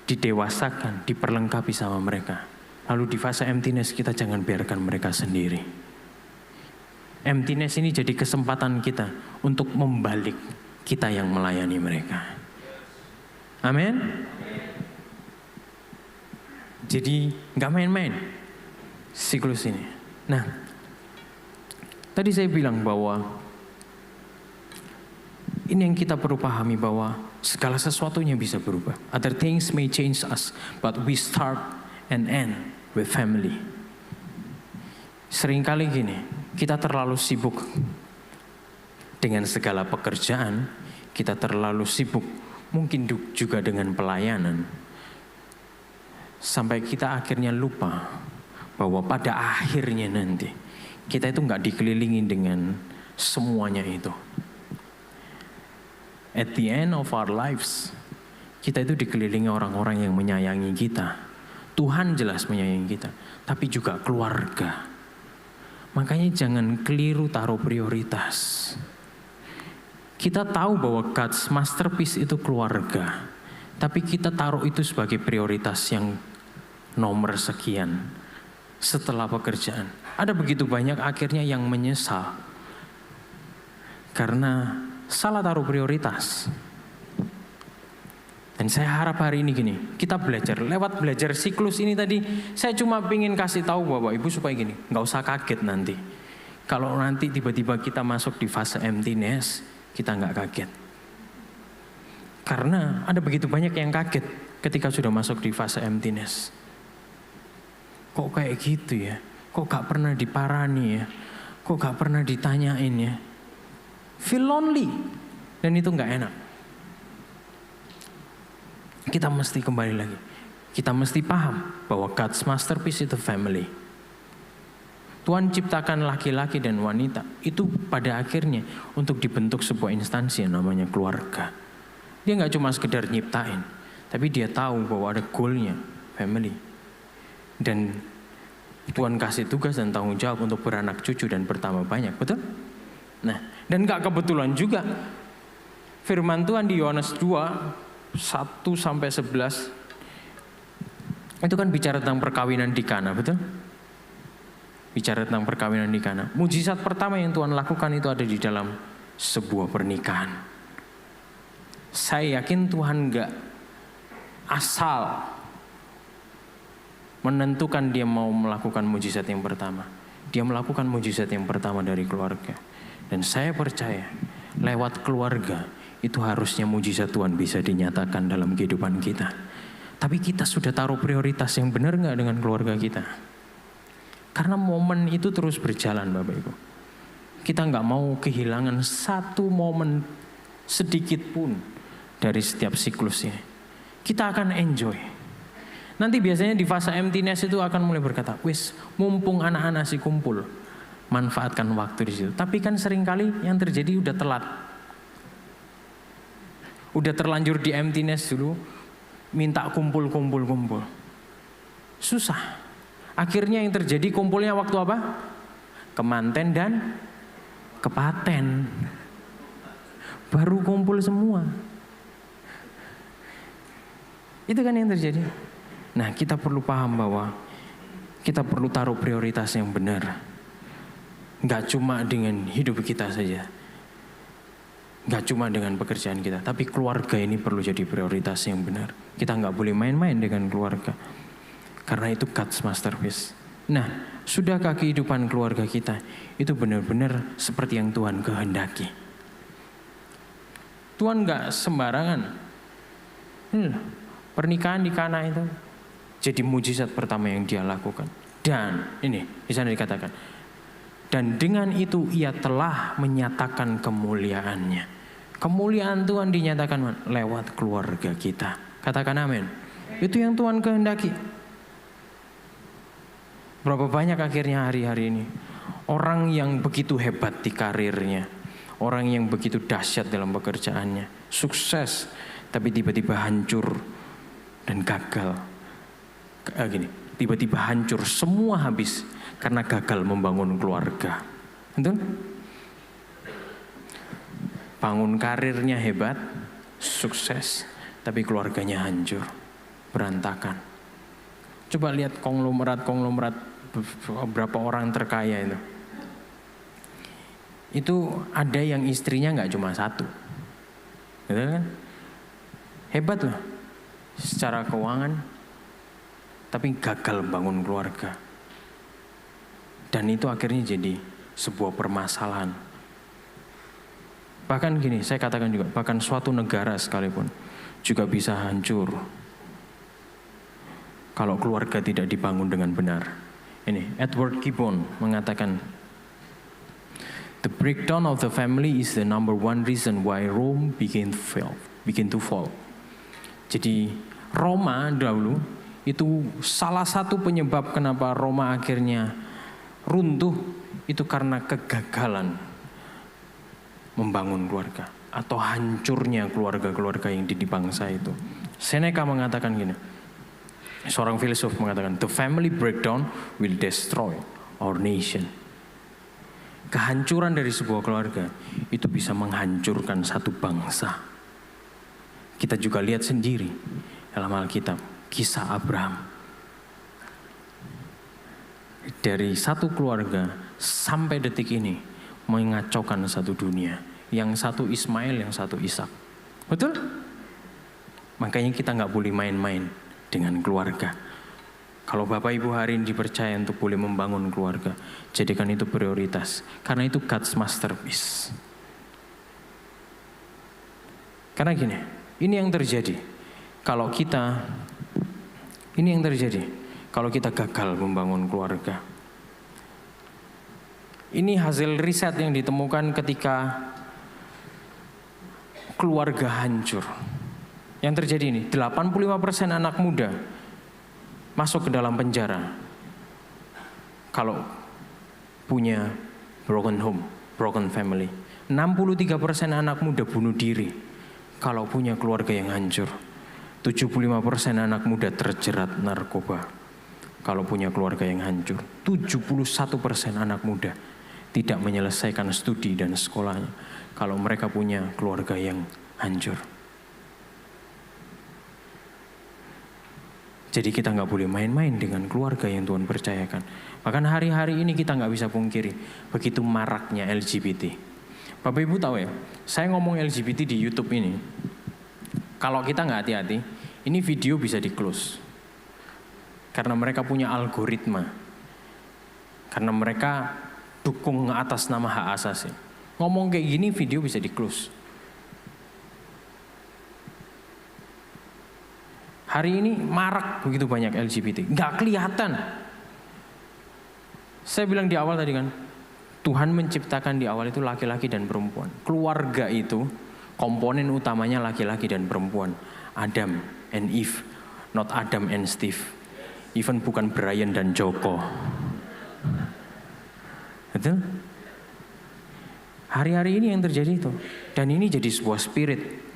Speaker 4: didewasakan, diperlengkapi sama mereka. Lalu di fase emptiness kita jangan biarkan mereka sendiri. Emptiness ini jadi kesempatan kita untuk membalik kita yang melayani mereka. Amin. Jadi gak main-main siklus ini. Nah, tadi saya bilang bahwa ini yang kita perlu pahami bahwa segala sesuatunya bisa berubah. Other things may change us, but we start and end with family. Seringkali gini, kita terlalu sibuk dengan segala pekerjaan, kita terlalu sibuk mungkin juga dengan pelayanan. Sampai kita akhirnya lupa bahwa pada akhirnya nanti kita itu gak dikelilingi dengan semuanya itu. At the end of our lives, kita itu dikelilingi orang-orang yang menyayangi kita. Tuhan jelas menyayangi kita, tapi juga keluarga. Makanya jangan keliru taruh prioritas. Kita tahu bahwa God's masterpiece itu keluarga, tapi kita taruh itu sebagai prioritas yang nomor sekian setelah pekerjaan. Ada begitu banyak akhirnya yang menyesal karena salah taruh prioritas. Dan saya harap hari ini gini, kita belajar, lewat belajar siklus ini tadi, saya cuma ingin kasih tahu Bapak Ibu supaya gini, nggak usah kaget nanti. Kalau nanti tiba-tiba kita masuk di fase emptiness, kita nggak kaget. Karena ada begitu banyak yang kaget ketika sudah masuk di fase emptiness. Kok kayak gitu ya? Kok gak pernah diparani ya? Kok gak pernah ditanyain ya? Feel lonely. Dan itu gak enak. Kita mesti kembali lagi. Kita mesti paham bahwa God's masterpiece itu family. Tuhan ciptakan laki-laki dan wanita. Itu pada akhirnya untuk dibentuk sebuah instansi yang namanya keluarga. Dia gak cuma sekedar nyiptain. Tapi dia tahu bahwa ada goalnya, family. Dan Tuhan kasih tugas dan tanggung jawab untuk beranak cucu dan bertambah banyak, betul? Nah, dan gak kebetulan juga firman Tuhan di Yohanes 2 1-11 itu kan bicara tentang perkawinan di Kana, betul? Bicara tentang perkawinan di Kana. Mujizat pertama yang Tuhan lakukan itu ada di dalam sebuah pernikahan. Saya yakin Tuhan gak asal menentukan dia mau melakukan mujizat yang pertama. Dia melakukan mujizat yang pertama dari keluarga. Dan saya percaya lewat keluarga itu harusnya mujizat Tuhan bisa dinyatakan dalam kehidupan kita. Tapi kita sudah taruh prioritas yang benar gak dengan keluarga kita? Karena momen itu terus berjalan Bapak Ibu. Kita gak mau kehilangan satu momen sedikit pun dari setiap siklusnya. Kita akan enjoy. Nanti biasanya di fase emptiness itu akan mulai berkata, wis mumpung anak-anak sih kumpul, manfaatkan waktu di situ. Tapi kan seringkali yang terjadi udah telat. Udah terlanjur di emptiness dulu, minta kumpul. Susah. Akhirnya yang terjadi kumpulnya waktu apa? Kemanten dan kepaten. Baru kumpul semua. Itu kan yang terjadi. Nah, kita perlu paham bahwa kita perlu taruh prioritas yang benar. Gak cuma dengan hidup kita saja. Gak cuma dengan pekerjaan kita. Tapi keluarga ini perlu jadi prioritas yang benar. Kita gak boleh main-main dengan keluarga. Karena itu God's masterpiece. Nah, sudahkah kehidupan keluarga kita itu benar-benar seperti yang Tuhan kehendaki? Tuhan gak sembarangan. Pernikahan di Kana itu jadi mujizat pertama yang dia lakukan. Dan ini di sana dikatakan, dan dengan itu ia telah menyatakan kemuliaannya. Kemuliaan Tuhan dinyatakan lewat keluarga kita. Katakan amin. Itu yang Tuhan kehendaki. Berapa banyak akhirnya hari-hari ini orang yang begitu hebat di karirnya, orang yang begitu dahsyat dalam pekerjaannya, sukses, tapi tiba-tiba hancur dan gagal. Tiba-tiba hancur, semua habis karena gagal membangun keluarga. Betul? Bangun karirnya hebat, sukses, tapi keluarganya hancur, berantakan. Coba lihat konglomerat berapa orang terkaya itu. Itu ada yang istrinya nggak cuma satu, betul kan? Hebat loh, secara keuangan. Tapi gagal bangun keluarga. Dan itu akhirnya jadi sebuah permasalahan. Bahkan gini, saya katakan juga, bahkan suatu negara sekalipun juga bisa hancur kalau keluarga tidak dibangun dengan benar. Ini Edward Gibbon mengatakan, the breakdown of the family is the number one reason why Rome begin to fall. Jadi Roma dahulu itu salah satu penyebab kenapa Roma akhirnya runtuh itu karena kegagalan membangun keluarga atau hancurnya keluarga-keluarga yang di bangsa itu. Seneca mengatakan gini, seorang filsuf mengatakan, the family breakdown will destroy our nation. kehancuran dari sebuah keluarga itu bisa menghancurkan satu bangsa. Kita juga lihat sendiri dalam Alkitab, kisah Abraham. Dari satu keluarga sampai detik ini mengacaukan satu dunia. Yang satu Ismail, yang satu Ishak. Betul? Makanya kita nggak boleh main-main dengan keluarga. Kalau Bapak Ibu hari ini dipercaya untuk boleh membangun keluarga, jadikan itu prioritas. Karena itu God's masterpiece. Karena gini, ini yang terjadi. Kalau kita gagal membangun keluarga. Ini hasil riset yang ditemukan ketika keluarga hancur. Yang terjadi ini, 85% anak muda masuk ke dalam penjara kalau punya broken home, broken family. 63% anak muda bunuh diri kalau punya keluarga yang hancur. 75% anak muda terjerat narkoba kalau punya keluarga yang hancur. 71% anak muda tidak menyelesaikan studi dan sekolahnya kalau mereka punya keluarga yang hancur. Jadi kita nggak boleh main-main dengan keluarga yang Tuhan percayakan. Bahkan hari-hari ini kita nggak bisa pungkiri begitu maraknya LGBT. Bapak Ibu tahu ya, saya ngomong LGBT di YouTube ini. Kalau kita nggak hati-hati, ini video bisa di-close. Karena mereka punya algoritma. Karena mereka dukung atas nama hak asasi. Ngomong kayak gini video bisa di-close. Hari ini marak begitu banyak LGBT, nggak kelihatan. Saya bilang di awal tadi kan, Tuhan menciptakan di awal itu laki-laki dan perempuan. Keluarga itu komponen utamanya laki-laki dan perempuan. Adam and Eve, not Adam and Steve. Even bukan Brian dan Joko. Betul? Hari-hari ini yang terjadi itu. Dan ini jadi sebuah spirit.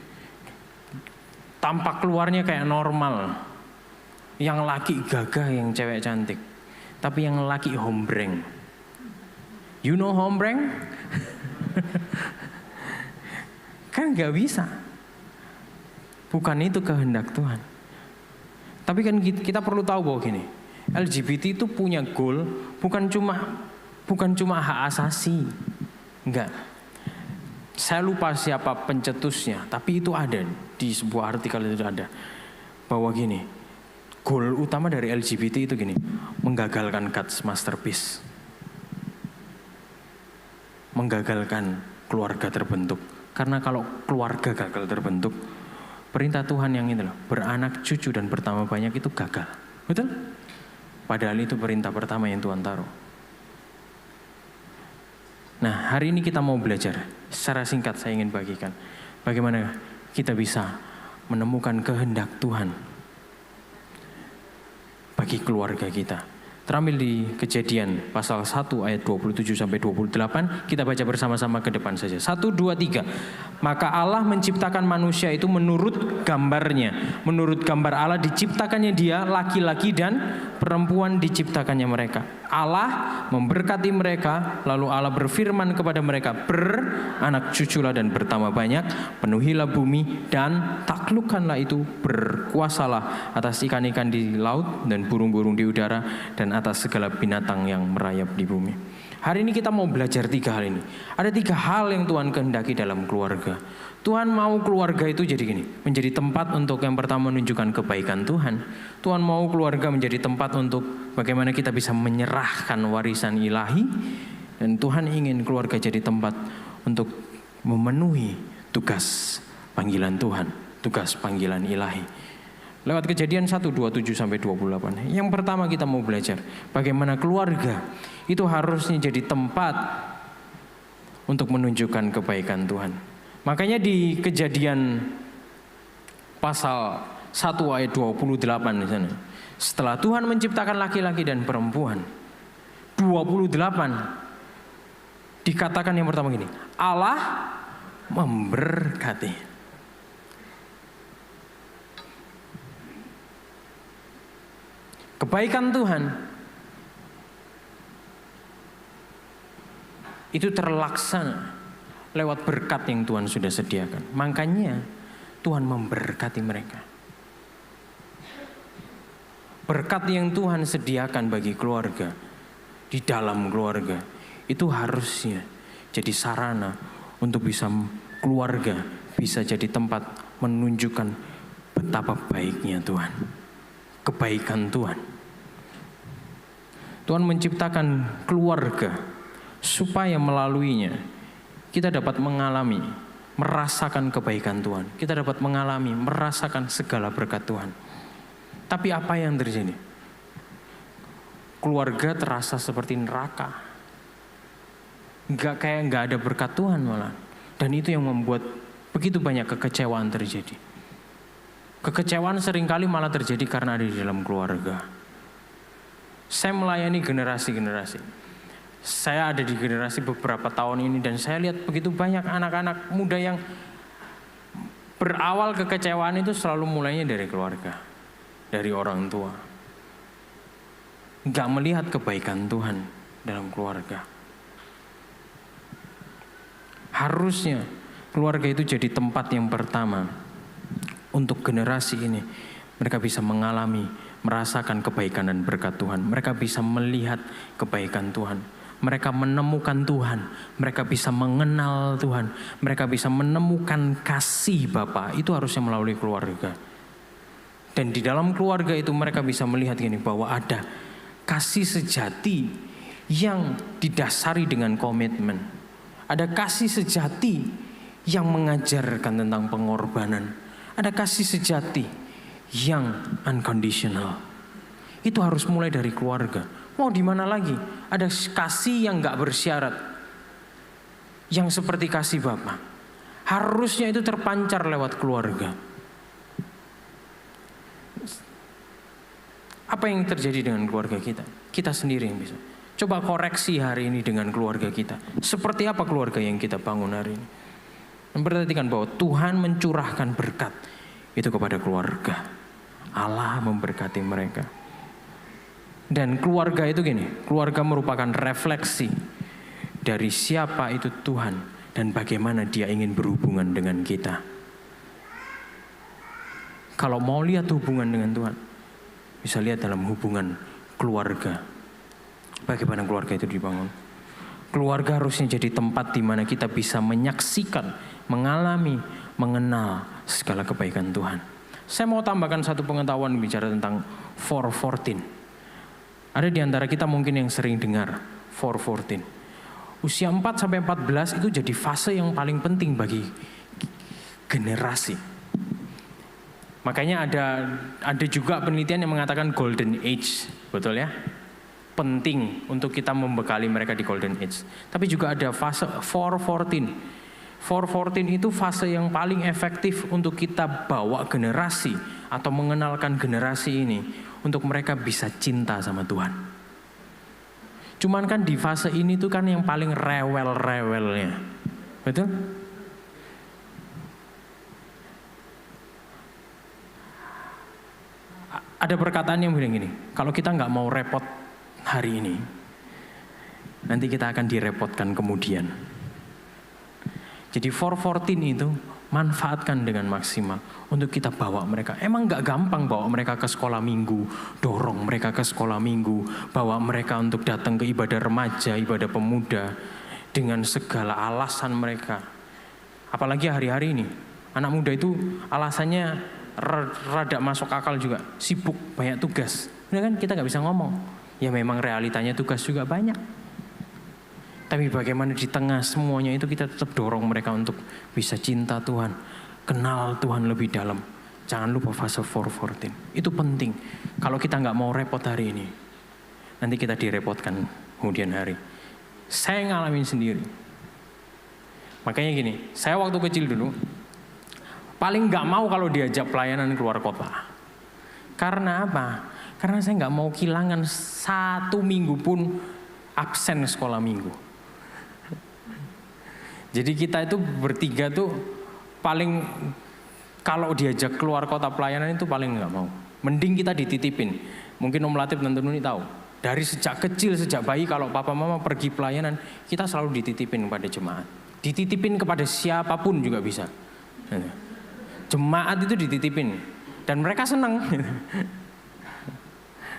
Speaker 4: Tampak keluarnya kayak normal. Yang laki gagah, yang cewek cantik. Tapi yang laki hombreng. You know hombreng? Kan gak bisa. Bukan itu kehendak Tuhan. Tapi kan kita perlu tahu bahwa gini, LGBT itu punya goal bukan cuma hak asasi. Enggak. Saya lupa siapa pencetusnya, tapi itu ada di sebuah artikel itu ada bahwa gini, goal utama dari LGBT itu gini, menggagalkan God's masterpiece, menggagalkan keluarga terbentuk. Karena kalau keluarga gagal terbentuk, perintah Tuhan yang itu loh, beranak cucu dan bertambah banyak itu gagal, betul? Padahal itu perintah pertama yang Tuhan taruh. Nah, hari ini kita mau belajar. Secara singkat saya ingin bagikan bagaimana kita bisa menemukan kehendak Tuhan bagi keluarga kita. Terambil di Kejadian pasal 1 ayat 27 sampai 28. Kita baca bersama-sama ke depan saja. 1, 2, 3. Maka Allah menciptakan manusia itu menurut gambarnya. Menurut gambar Allah diciptakannya dia, laki-laki dan perempuan diciptakannya mereka. Allah memberkati mereka, lalu Allah berfirman kepada mereka, beranak cuculah dan bertambah banyak, penuhilah bumi dan taklukkanlah itu, berkuasalah atas ikan-ikan di laut dan burung-burung di udara dan atas segala binatang yang merayap di bumi. Hari ini kita mau belajar 3 hal ini. Ada 3 hal yang Tuhan kehendaki dalam keluarga. Tuhan mau keluarga itu jadi gini, menjadi tempat untuk yang pertama menunjukkan kebaikan Tuhan. Tuhan mau keluarga menjadi tempat untuk bagaimana kita bisa menyerahkan warisan ilahi. Dan Tuhan ingin keluarga jadi tempat untuk memenuhi tugas panggilan Tuhan, tugas panggilan ilahi. Lewat Kejadian 1, 27 sampai 28. Yang pertama kita mau belajar bagaimana keluarga itu harusnya jadi tempat untuk menunjukkan kebaikan Tuhan. Makanya di Kejadian pasal 1 ayat 28 di sana. Setelah Tuhan menciptakan laki-laki dan perempuan, 28 dikatakan yang pertama gini, Allah memberkati. Kebaikan Tuhan itu terlaksana lewat berkat yang Tuhan sudah sediakan. Makanya Tuhan memberkati mereka. Berkat yang Tuhan sediakan bagi keluarga, di dalam keluarga, itu harusnya jadi sarana untuk bisa keluarga bisa jadi tempat menunjukkan betapa baiknya Tuhan, kebaikan Tuhan. Tuhan menciptakan keluarga supaya melaluinya kita dapat mengalami, merasakan kebaikan Tuhan. Kita dapat mengalami, merasakan segala berkat Tuhan. Tapi apa yang terjadi? Keluarga terasa seperti neraka. Nggak ada berkat Tuhan malah. Dan itu yang membuat begitu banyak kekecewaan terjadi. Kekecewaan seringkali malah terjadi karena ada di dalam keluarga. Saya melayani generasi-generasi. Saya ada di generasi beberapa tahun ini dan saya lihat begitu banyak anak-anak muda yang berawal kekecewaan itu selalu mulainya dari keluarga, dari orang tua. Nggak melihat kebaikan Tuhan dalam keluarga. Harusnya keluarga itu jadi tempat yang pertama untuk generasi ini. Mereka bisa mengalami, merasakan kebaikan dan berkat Tuhan. Mereka bisa melihat kebaikan Tuhan. Mereka menemukan Tuhan. Mereka bisa mengenal Tuhan. Mereka bisa menemukan kasih Bapa. Itu harusnya melalui keluarga. Dan di dalam keluarga itu mereka bisa melihat gini, bahwa ada kasih sejati yang didasari dengan komitmen. Ada kasih sejati yang mengajarkan tentang pengorbanan. Ada kasih sejati yang unconditional. Itu harus mulai dari keluarga. Mau di mana lagi? Ada kasih yang gak bersyarat, yang seperti kasih Bapa. Harusnya itu terpancar lewat keluarga. Apa yang terjadi dengan keluarga kita? Kita sendiri yang bisa. Coba koreksi hari ini dengan keluarga kita. Seperti apa keluarga yang kita bangun hari ini? Memperhatikan bahwa Tuhan mencurahkan berkat itu kepada keluarga. Allah memberkati mereka. Dan keluarga itu gini, keluarga merupakan refleksi dari siapa itu Tuhan dan bagaimana Dia ingin berhubungan dengan kita. Kalau mau lihat hubungan dengan Tuhan, bisa lihat dalam hubungan keluarga. Bagaimana keluarga itu dibangun. Keluarga harusnya jadi tempat di mana kita bisa menyaksikan, mengalami, mengenal segala kebaikan Tuhan. Saya mau tambahkan satu pengetahuan bicara tentang 414. Ada di antara kita mungkin yang sering dengar 414. Usia 4-14 itu jadi fase yang paling penting bagi generasi. Makanya ada juga penelitian yang mengatakan golden age, betul ya? Penting untuk kita membekali mereka di golden age. Tapi juga ada fase 414. 414 itu fase yang paling efektif untuk kita bawa generasi atau mengenalkan generasi ini untuk mereka bisa cinta sama Tuhan. Cuman kan di fase ini tuh kan yang paling rewel-rewelnya. Betul? Ada perkataan yang bilang gini, kalau kita nggak mau repot hari ini, nanti kita akan direpotkan kemudian. Jadi 414 itu manfaatkan dengan maksimal untuk kita bawa mereka. Emang gak gampang bawa mereka ke sekolah minggu, dorong mereka ke sekolah minggu, bawa mereka untuk datang ke ibadah remaja, ibadah pemuda, dengan segala alasan mereka. Apalagi hari-hari ini, anak muda itu alasannya rada masuk akal juga, sibuk, banyak tugas. Benar kan, kita gak bisa ngomong. Ya memang realitanya tugas juga banyak. Tapi bagaimana di tengah semuanya itu kita tetap dorong mereka untuk bisa cinta Tuhan, kenal Tuhan lebih dalam. Jangan lupa fase 414. Itu penting. Kalau kita nggak mau repot hari ini, nanti kita direpotkan kemudian hari. Saya ngalamin sendiri. Makanya gini, saya waktu kecil dulu paling nggak mau kalau diajak pelayanan keluar kota. Karena apa? Karena saya nggak mau kehilangan 1 minggu pun absen sekolah minggu. Jadi kita itu bertiga tuh paling kalau diajak keluar kota pelayanan itu paling nggak mau. Mending kita dititipin. Mungkin Om Latif dan Nuni tahu. Dari sejak kecil, sejak bayi, kalau papa mama pergi pelayanan, kita selalu dititipin kepada jemaat. Dititipin kepada siapapun juga bisa. Jemaat itu dititipin. Dan mereka senang.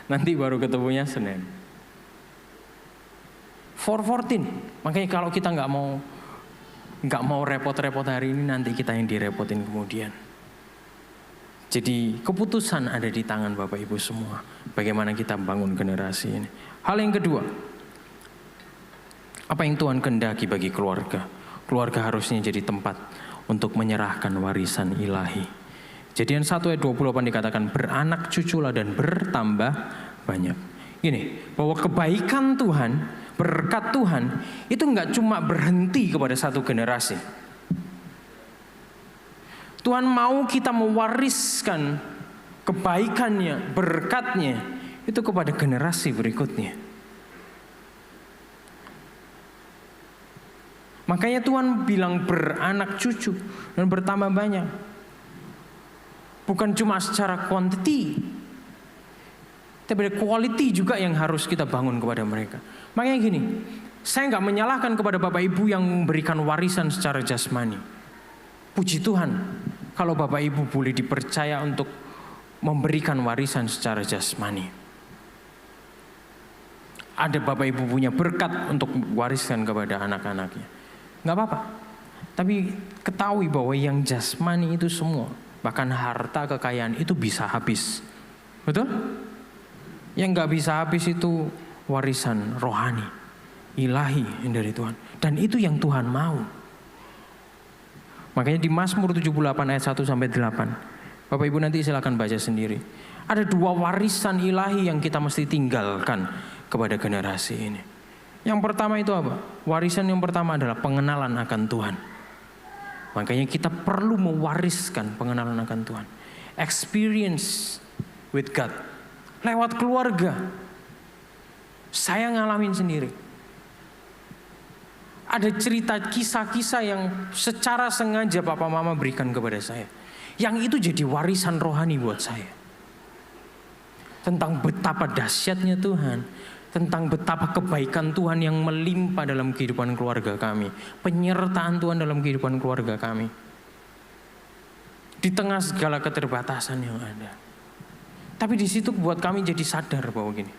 Speaker 4: Nanti baru ketemunya Senin. 4:14. Makanya kalau kita nggak mau repot-repot hari ini, nanti kita yang direpotin kemudian. Jadi keputusan ada di tangan Bapak Ibu semua. Bagaimana kita bangun generasi ini. Hal yang kedua, apa yang Tuhan kehendaki bagi keluarga? Keluarga harusnya jadi tempat untuk menyerahkan warisan ilahi. Jadian 1 ayat 28 dikatakan, beranak cuculah dan bertambah banyak. Ini bahwa kebaikan Tuhan, berkat Tuhan itu nggak cuma berhenti kepada satu generasi. Tuhan mau kita mewariskan kebaikannya, berkatnya itu kepada generasi berikutnya. Makanya Tuhan bilang beranak cucu dan bertambah banyak. Bukan cuma secara quantity, tapi ada quality juga yang harus kita bangun kepada mereka. Makanya gini, saya nggak menyalahkan kepada Bapak Ibu yang memberikan warisan secara jasmani. Puji Tuhan, kalau Bapak Ibu boleh dipercaya untuk memberikan warisan secara jasmani. Ada Bapak Ibu punya berkat untuk wariskan kepada anak-anaknya. Nggak apa-apa. Tapi ketahui bahwa yang jasmani itu semua, bahkan harta kekayaan itu bisa habis. Betul? Yang nggak bisa habis itu warisan rohani, ilahi yang dari Tuhan. Dan itu yang Tuhan mau. Makanya di Mazmur 78 ayat 1-8. Bapak Ibu nanti silakan baca sendiri. Ada 2 warisan ilahi yang kita mesti tinggalkan kepada generasi ini. Yang pertama itu apa? Warisan yang pertama adalah pengenalan akan Tuhan. Makanya kita perlu mewariskan pengenalan akan Tuhan. Experience with God. Lewat keluarga. Saya ngalamin sendiri. Ada cerita kisah-kisah yang secara sengaja papa mama berikan kepada saya. Yang itu jadi warisan rohani buat saya. Tentang betapa dahsyatnya Tuhan. Tentang betapa kebaikan Tuhan yang melimpah dalam kehidupan keluarga kami. Penyertaan Tuhan dalam kehidupan keluarga kami. Di tengah segala keterbatasan yang ada. Tapi di situ buat kami jadi sadar bahwa gini.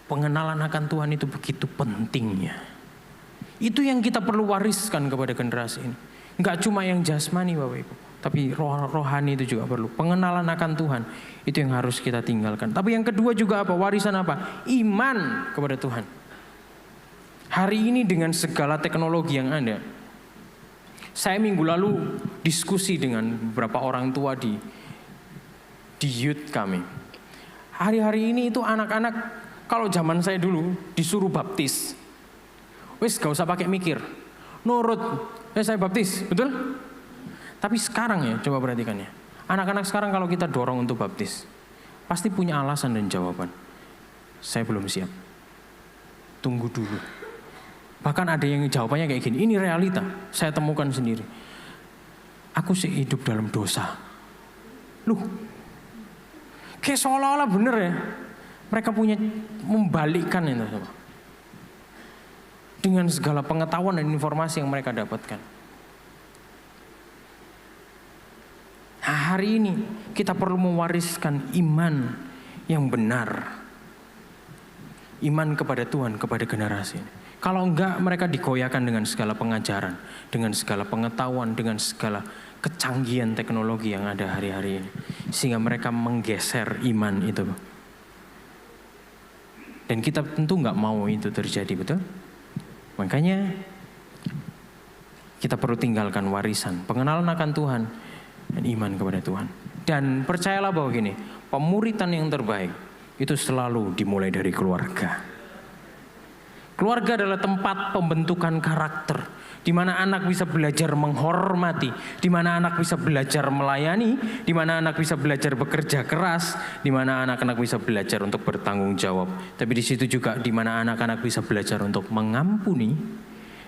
Speaker 4: Pengenalan akan Tuhan itu begitu pentingnya. Itu yang kita perlu wariskan kepada generasi ini. Enggak cuma yang jasmani Bapak Ibu. Tapi rohani itu juga perlu. Pengenalan akan Tuhan. Itu yang harus kita tinggalkan. Tapi yang kedua juga apa? Warisan apa? Iman kepada Tuhan. Hari ini dengan segala teknologi yang ada. Saya minggu lalu diskusi dengan beberapa orang tua di youth kami. Hari-hari ini itu anak-anak, kalau zaman saya dulu disuruh baptis. Wis gak usah pakai mikir. Nurut, saya baptis, betul? Tapi sekarang ya, coba perhatikan ya. Anak-anak sekarang kalau kita dorong untuk baptis, pasti punya alasan dan jawaban. Saya belum siap. Tunggu dulu. Bahkan ada yang jawabannya kayak gini, ini realita, saya temukan sendiri. Aku sih hidup dalam dosa. Loh, kayak seolah-olah bener ya. Mereka punya membalikkan itu. Dengan segala pengetahuan dan informasi yang mereka dapatkan. Nah, hari ini kita perlu mewariskan iman yang benar. Iman kepada Tuhan, kepada generasi ini. Kalau enggak, mereka digoyahkan dengan segala pengajaran, dengan segala pengetahuan, dengan segala kecanggihan teknologi yang ada hari-hari ini. Sehingga mereka menggeser iman itu. Dan kita tentu enggak mau itu terjadi, betul? Makanya kita perlu tinggalkan warisan, pengenalan akan Tuhan, dan iman kepada Tuhan. Dan percayalah bahwa gini, pemuritan yang terbaik itu selalu dimulai dari keluarga. Keluarga adalah tempat pembentukan karakter, di mana anak bisa belajar menghormati, di mana anak bisa belajar melayani, di mana anak bisa belajar bekerja keras, di mana anak-anak bisa belajar untuk bertanggung jawab. Tapi di situ juga di mana anak-anak bisa belajar untuk mengampuni,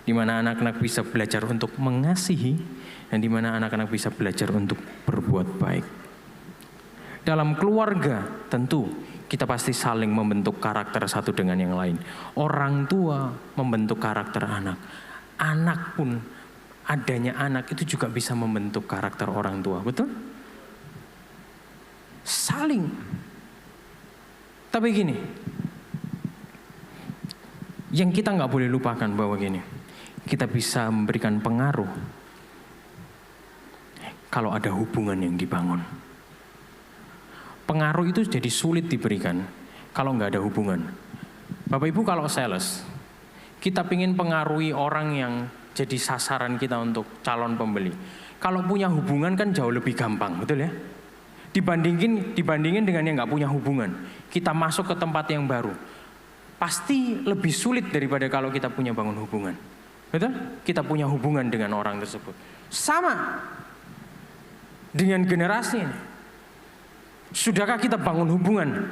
Speaker 4: di mana anak-anak bisa belajar untuk mengasihi, dan di mana anak-anak bisa belajar untuk berbuat baik. Dalam keluarga tentu kita pasti saling membentuk karakter satu dengan yang lain. Orang tua membentuk karakter anak. Anak pun, adanya anak itu juga bisa membentuk karakter orang tua, betul? Saling. Tapi gini, yang kita nggak boleh lupakan bahwa gini, kita bisa memberikan pengaruh kalau ada hubungan yang dibangun. Pengaruh itu jadi sulit diberikan kalau nggak ada hubungan. Bapak Ibu kalau sales, kita pingin pengaruhi orang yang jadi sasaran kita untuk calon pembeli. Kalau punya hubungan kan jauh lebih gampang, betul ya? Dibandingin dengan yang nggak punya hubungan, kita masuk ke tempat yang baru, pasti lebih sulit daripada kalau kita punya bangun hubungan, betul? Kita punya hubungan dengan orang tersebut. Sama dengan generasi ini. Sudahkah kita bangun hubungan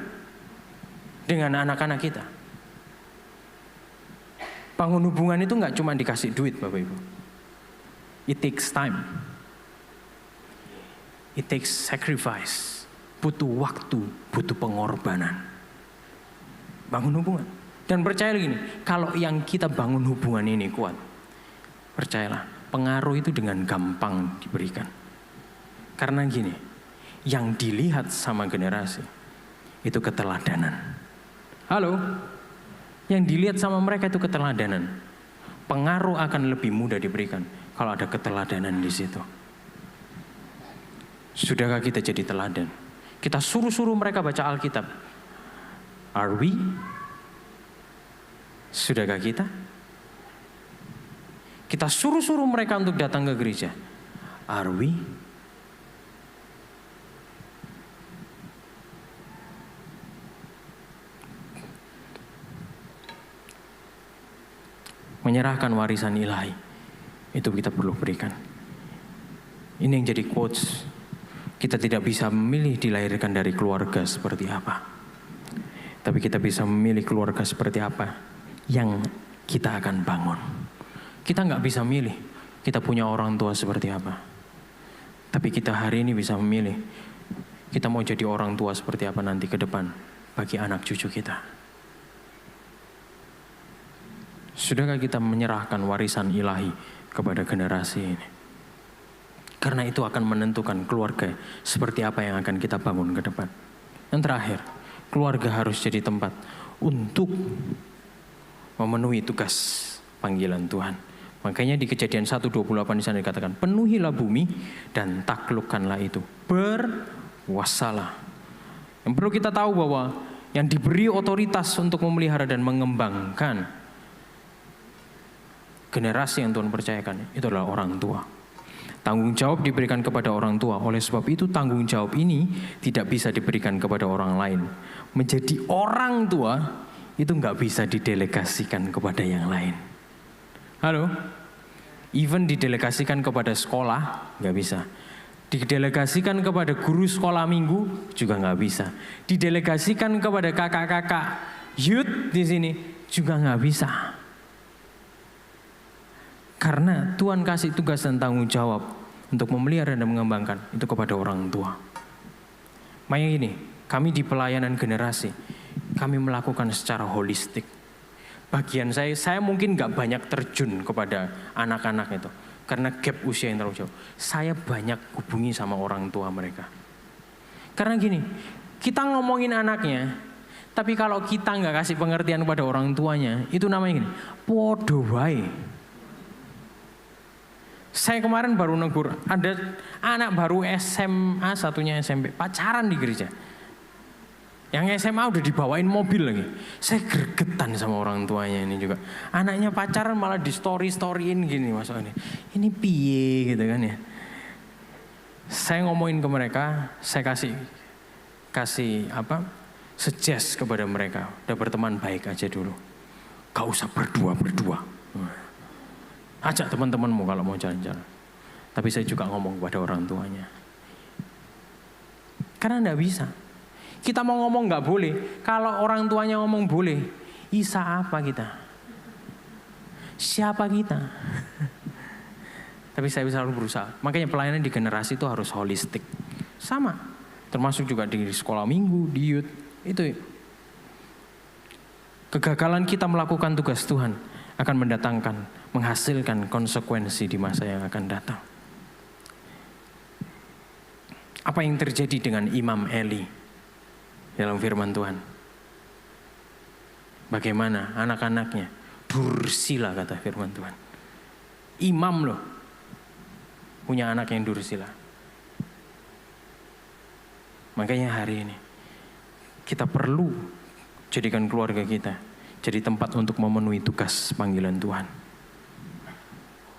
Speaker 4: dengan anak-anak kita? Bangun hubungan itu nggak cuma dikasih duit, Bapak Ibu. It takes time. It takes sacrifice. Butuh waktu, butuh pengorbanan. Bangun hubungan. Dan percayalah gini, kalau yang kita bangun hubungan ini kuat, percayalah, pengaruh itu dengan gampang diberikan. Karena gini, yang dilihat sama generasi itu keteladanan. Halo? Yang dilihat sama mereka itu keteladanan. Pengaruh akan lebih mudah diberikan kalau ada keteladanan di situ. Sudahkah kita jadi teladan? Kita suruh-suruh mereka baca Alkitab. Are we? Sudahkah kita? Kita suruh-suruh mereka untuk datang ke gereja. Are we? Menyerahkan warisan ilahi, itu kita perlu berikan. Ini yang jadi quotes. Kita tidak bisa memilih dilahirkan dari keluarga seperti apa, tapi kita bisa memilih keluarga seperti apa yang kita akan bangun. Kita nggak bisa milih kita punya orang tua seperti apa, tapi kita hari ini bisa memilih kita mau jadi orang tua seperti apa nanti ke depan bagi anak cucu kita. Sudahkah kita menyerahkan warisan ilahi kepada generasi ini? Karena itu akan menentukan keluarga seperti apa yang akan kita bangun ke depan. Yang terakhir, keluarga harus jadi tempat untuk memenuhi tugas panggilan Tuhan. Makanya di Kejadian 1:28 di sana dikatakan, penuhilah bumi dan taklukkanlah itu. Berkuasalah. Yang perlu kita tahu bahwa yang diberi otoritas untuk memelihara dan mengembangkan generasi yang Tuhan percayakan itu adalah orang tua. Tanggung jawab diberikan kepada orang tua. Oleh sebab itu tanggung jawab ini tidak bisa diberikan kepada orang lain. Menjadi orang tua itu nggak bisa didelegasikan kepada yang lain. Halo? Even didelegasikan kepada sekolah nggak bisa. Didelegasikan kepada guru sekolah minggu juga nggak bisa. Didelegasikan kepada kakak-kakak youth di sini juga nggak bisa. Karena Tuhan kasih tugas dan tanggung jawab untuk memelihara dan mengembangkan itu kepada orang tua. Makanya gini, kami di pelayanan generasi, kami melakukan secara holistik. Bagian saya mungkin gak banyak terjun kepada anak-anak itu. Karena gap usia yang terlalu jauh. Saya banyak hubungi sama orang tua mereka. Karena gini, kita ngomongin anaknya, tapi kalau kita gak kasih pengertian kepada orang tuanya, itu namanya gini, podo wae. Saya kemarin baru negur, ada anak baru SMA, satunya SMP, pacaran di gereja. Yang SMA udah dibawain mobil lagi. Saya gregetan sama orang tuanya ini juga. Anaknya pacaran malah di storyin gini masuk ini. Ini piye gitu kan ya. Saya ngomongin ke mereka, saya kasih suggest kepada mereka. Udah berteman baik aja dulu. Gak usah berdua. Ajak teman-temanmu kalau mau jalan-jalan. Tapi saya juga ngomong kepada orang tuanya. Karena enggak bisa. Kita mau ngomong enggak boleh. Kalau orang tuanya ngomong boleh. Isa apa kita? Siapa kita? Tapi saya selalu berusaha. Makanya pelayanan di generasi itu harus holistik. Sama. Termasuk juga di sekolah minggu, di youth. Itu Kegagalan kita melakukan tugas Tuhan akan menghasilkan konsekuensi di masa yang akan datang. Apa yang terjadi dengan Imam Eli dalam firman Tuhan? Bagaimana anak-anaknya dursila, kata firman Tuhan. Imam loh, punya anak yang dursila. Makanya hari ini kita perlu jadikan keluarga kita jadi tempat untuk memenuhi tugas panggilan Tuhan.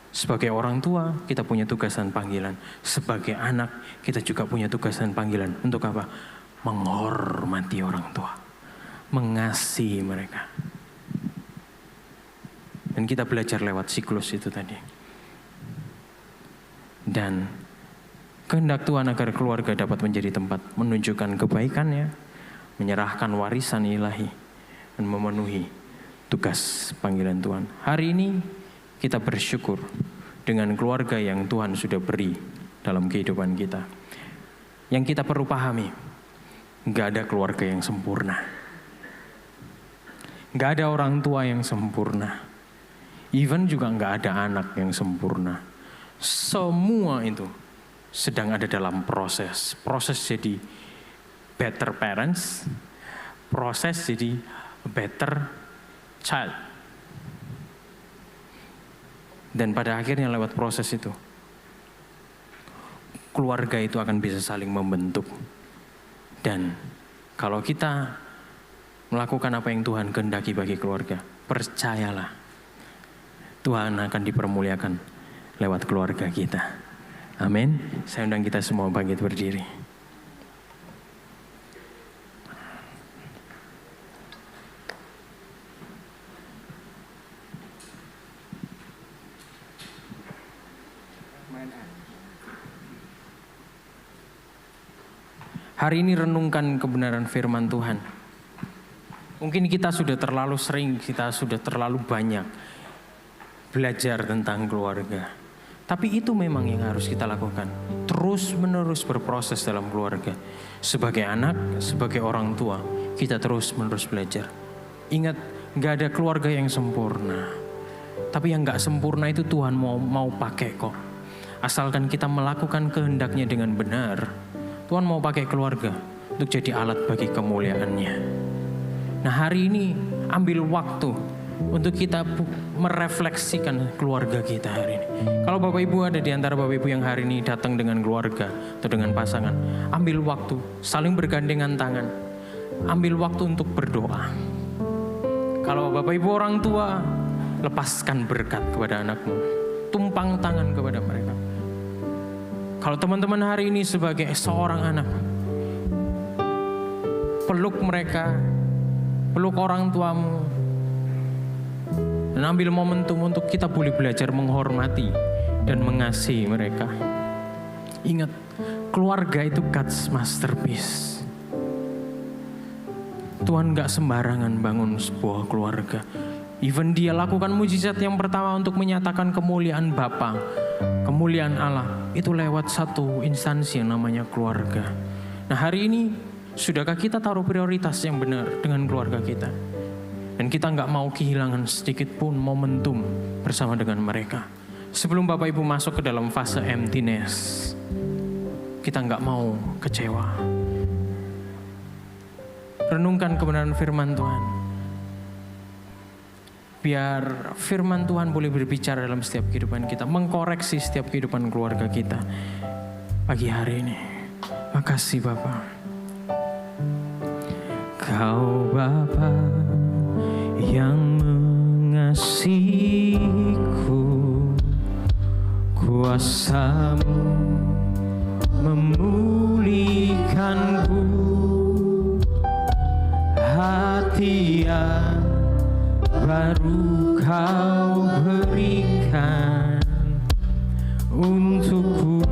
Speaker 4: Sebagai orang tua, kita punya tugas dan panggilan. Sebagai anak, kita juga punya tugas dan panggilan. Untuk apa? Menghormati orang tua, mengasihi mereka. Dan kita belajar lewat siklus itu tadi. Dan kehendak Tuhan agar keluarga dapat menjadi tempat menunjukkan kebaikannya, menyerahkan warisan ilahi, dan memenuhi tugas panggilan Tuhan. Hari ini kita bersyukur dengan keluarga yang Tuhan sudah beri dalam kehidupan kita. Yang kita perlu pahami, gak ada keluarga yang sempurna. Gak ada orang tua yang sempurna. Even juga gak ada anak yang sempurna. Semua itu sedang ada dalam proses. Proses jadi better parents, proses jadi better child. Dan pada akhirnya lewat proses itu, keluarga itu akan bisa saling membentuk. Dan kalau kita melakukan apa yang Tuhan kehendaki bagi keluarga, percayalah, Tuhan akan dipermuliakan lewat keluarga kita. Amin. Saya undang kita semua bangkit berdiri. Hari ini renungkan kebenaran firman Tuhan. Mungkin kita sudah terlalu sering, kita sudah terlalu banyak belajar tentang keluarga. Tapi itu memang yang harus kita lakukan. Terus menerus berproses dalam keluarga. Sebagai anak, sebagai orang tua, kita terus menerus belajar. Ingat, gak ada keluarga yang sempurna. Tapi yang gak sempurna itu Tuhan mau pakai kok. Asalkan kita melakukan kehendaknya dengan benar, Tuhan mau pakai keluarga untuk jadi alat bagi kemuliaan-Nya. Nah, hari ini ambil waktu untuk kita merefleksikan keluarga kita hari ini. Kalau Bapak Ibu ada di antara Bapak Ibu yang hari ini datang dengan keluarga atau dengan pasangan, ambil waktu, saling bergandengan tangan. Ambil waktu untuk berdoa. Kalau Bapak Ibu orang tua, lepaskan berkat kepada anakmu. Tumpang tangan kepada mereka. Kalau teman-teman hari ini sebagai seorang anak, peluk mereka, peluk orang tuamu, dan ambil momentum untuk kita boleh belajar menghormati dan mengasihi mereka. Ingat, keluarga itu God's masterpiece. Tuhan gak sembarangan bangun sebuah keluarga. Even Dia lakukan mujizat yang pertama untuk menyatakan kemuliaan Bapa, kemuliaan Allah, itu lewat satu instansi yang namanya keluarga. Nah, hari ini, sudahkah kita taruh prioritas yang benar dengan keluarga kita? Dan kita gak mau kehilangan sedikit pun momentum bersama dengan mereka. Sebelum Bapak Ibu masuk ke dalam fase emptiness, kita gak mau kecewa. Renungkan kebenaran firman Tuhan. Biar firman Tuhan boleh berbicara dalam setiap kehidupan kita, mengkoreksi setiap kehidupan keluarga kita pagi hari ini. Makasih Bapa. Kau Bapa yang mengasihiku, kuasa-Mu memulihkanku, hati yang baru Kau berikan untukku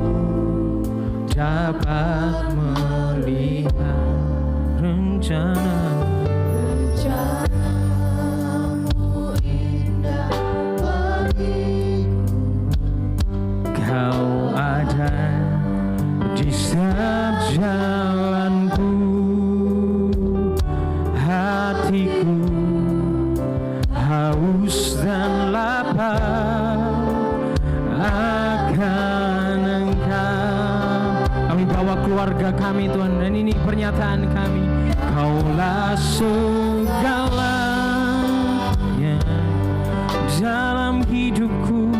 Speaker 4: dapat melihat rencana-Mu indah bagiku. Kau ada di setiap jalanku, hatiku lapar akan Engkau. Kami bawa keluarga kami Tuhan, dan ini pernyataan kami. Kaulah segalanya dalam hidupku.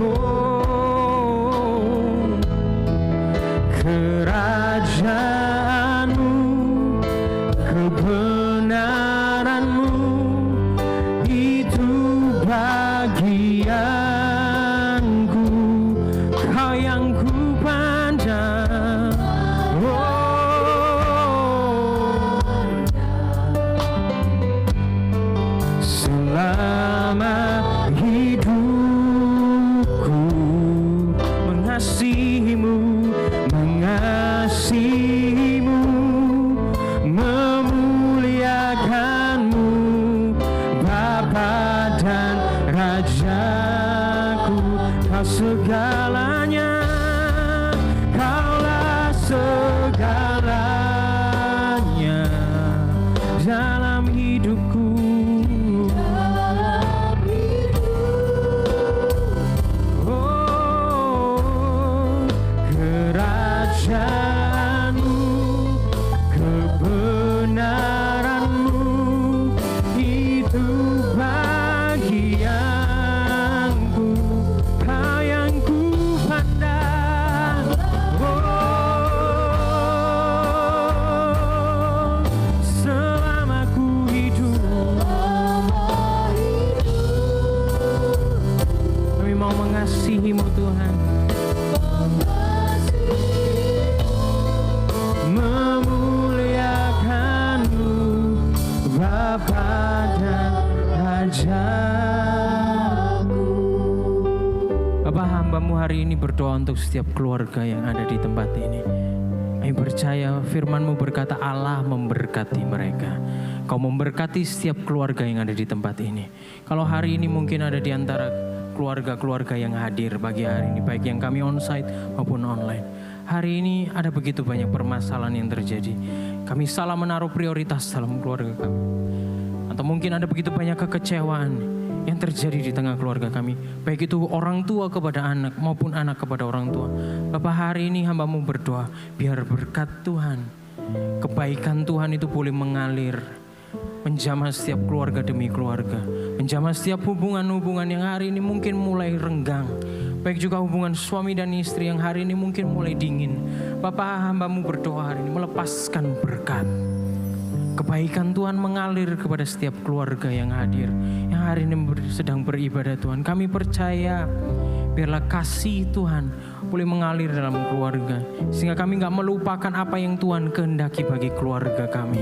Speaker 4: Oh, kerajaanmu, kebenaranmu, itu bagianku. Kau yang ku pandang. Selama hidupku mengasihimu, memuliakanmu, Bapa dan Rajaku. Kau segalanya, Kaulah segalanya dalam hidupku. Oh, kerajaanmu, kebenaranmu, itu bagianku. Kau yang ku pandang. Oh, selama ku hidup, kami mau mengasihimu Tuhan, memuliakanmu, Bapa dan Rajaku. Bapa, hamba-Mu hari ini berdoa untuk setiap keluarga yang ada di tempat ini. Kami percaya firman-Mu berkata Allah memberkati mereka. Kau memberkati setiap keluarga yang ada di tempat ini. Kalau hari ini mungkin ada di antara keluarga-keluarga yang hadir pagi hari ini, baik yang kami onsite maupun online. Hari ini ada begitu banyak permasalahan yang terjadi. Kami salah menaruh prioritas dalam keluarga kami. Atau mungkin ada begitu banyak kekecewaan yang terjadi di tengah keluarga kami. Baik itu orang tua kepada anak maupun anak kepada orang tua. Bapak, hari ini hamba-Mu berdoa biar berkat Tuhan, kebaikan Tuhan itu boleh mengalir, menjamah setiap keluarga demi keluarga, menjamah setiap hubungan-hubungan yang hari ini mungkin mulai renggang. Baik juga hubungan suami dan istri yang hari ini mungkin mulai dingin. Bapak, hamba-Mu berdoa hari ini melepaskan berkat. Kebaikan Tuhan mengalir kepada setiap keluarga yang hadir, yang hari ini sedang beribadah Tuhan. Kami percaya biarlah kasih Tuhan boleh mengalir dalam keluarga, sehingga kami gak melupakan apa yang Tuhan kehendaki bagi keluarga kami.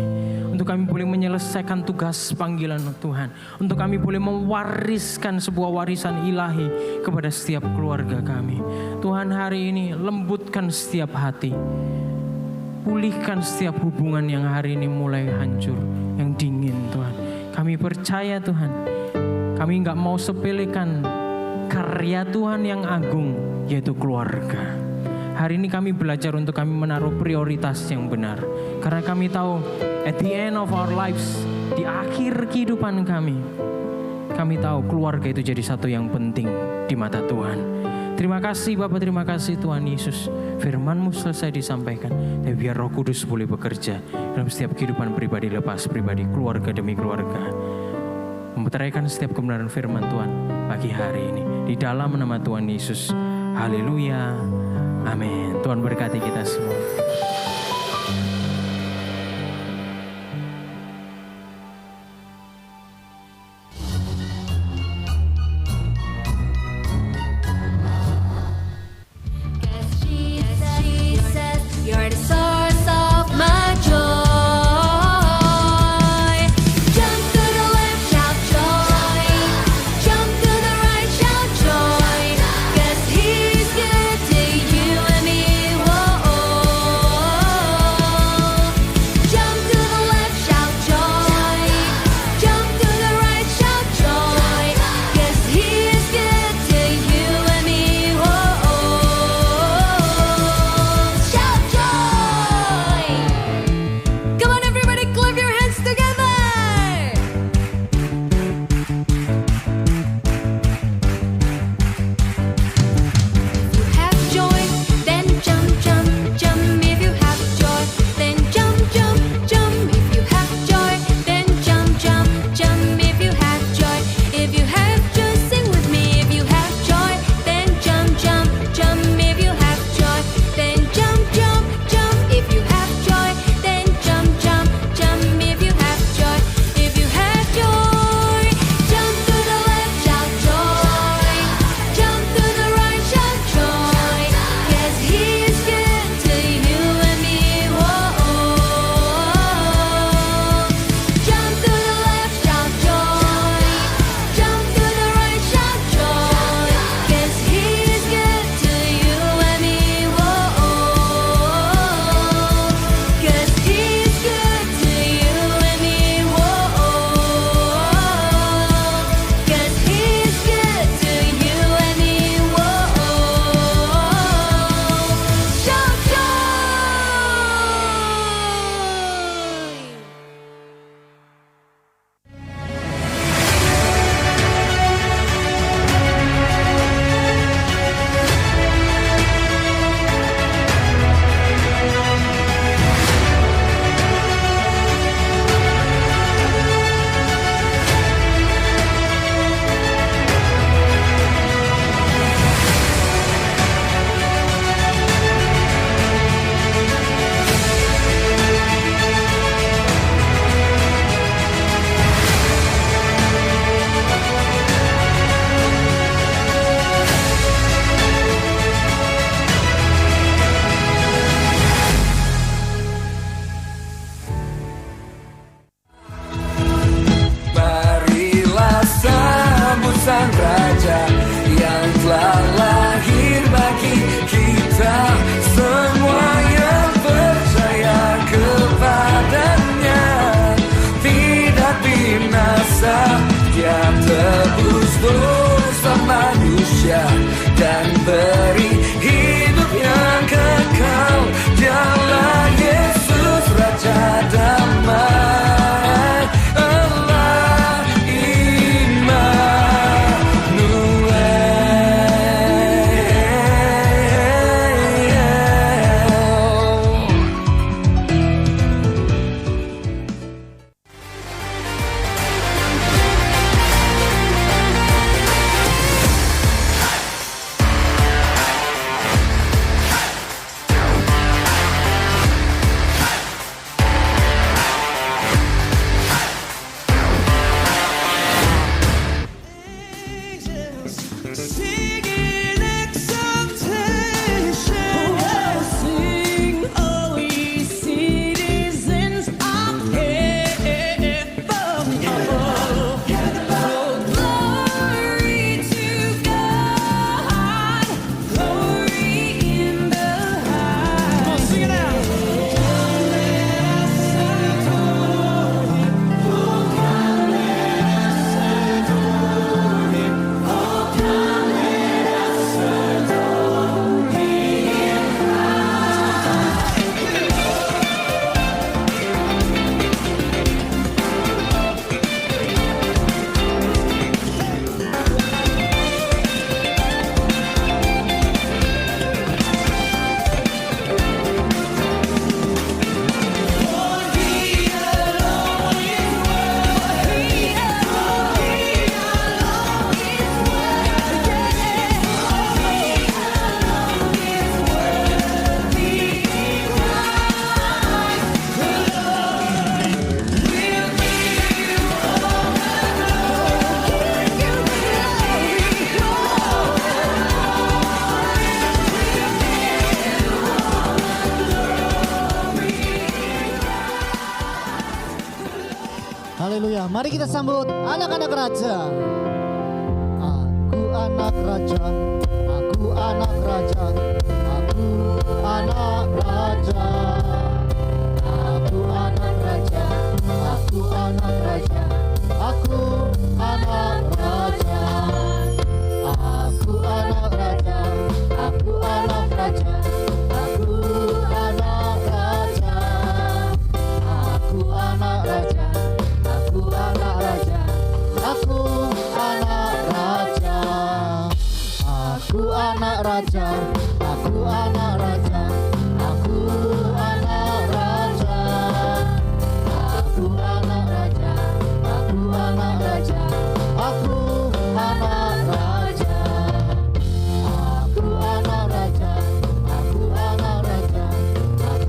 Speaker 4: Untuk kami boleh menyelesaikan tugas panggilan Tuhan, untuk kami boleh mewariskan sebuah warisan ilahi kepada setiap keluarga kami. Tuhan, hari ini lembutkan setiap hati, pulihkan setiap hubungan yang hari ini mulai hancur, yang dingin Tuhan. Kami percaya Tuhan, kami gak mau sepelekan karya Tuhan yang agung, yaitu keluarga. Hari ini kami belajar untuk kami menaruh prioritas yang benar. Karena kami tahu at the end of our lives, di akhir kehidupan kami tahu keluarga itu jadi satu yang penting di mata Tuhan. Terima kasih Bapak, terima kasih Tuhan Yesus. Firman-Mu selesai disampaikan, dan biar Roh Kudus boleh bekerja dalam setiap kehidupan pribadi lepas pribadi, keluarga demi keluarga, memeteraikan setiap kebenaran firman Tuhan pagi hari ini. Di dalam nama Tuhan Yesus, haleluya, amin. Tuhan berkati kita semua.
Speaker 5: You're the source of my joy. Jump to the left, shout joy. Jump to the right, shout joy. 'Cause He's good to you and me. Whoa.
Speaker 6: dosa manusia dan beri hidup yang kekal. Dialah Yesus Raja Damai, Allah
Speaker 5: Singing exaltation, sing, oh ye citizens of heaven. Oh, glory to God, glory in the highest. Come on, sing it out.
Speaker 2: Haleluya. Mari kita sambut anak-anak raja. Aku anak raja, aku anak raja, aku anak raja. Aku anak raja, aku anak raja, aku anak raja. Aku anak raja, aku anak raja, aku anak raja. Aku anak raja, aku anak raja, aku anak raja. Aku anak raja, aku anak raja, aku anak raja. Aku anak raja, aku anak raja, aku anak raja. Aku anak raja, aku anak raja, aku anak raja. Aku anak raja, aku anak raja, aku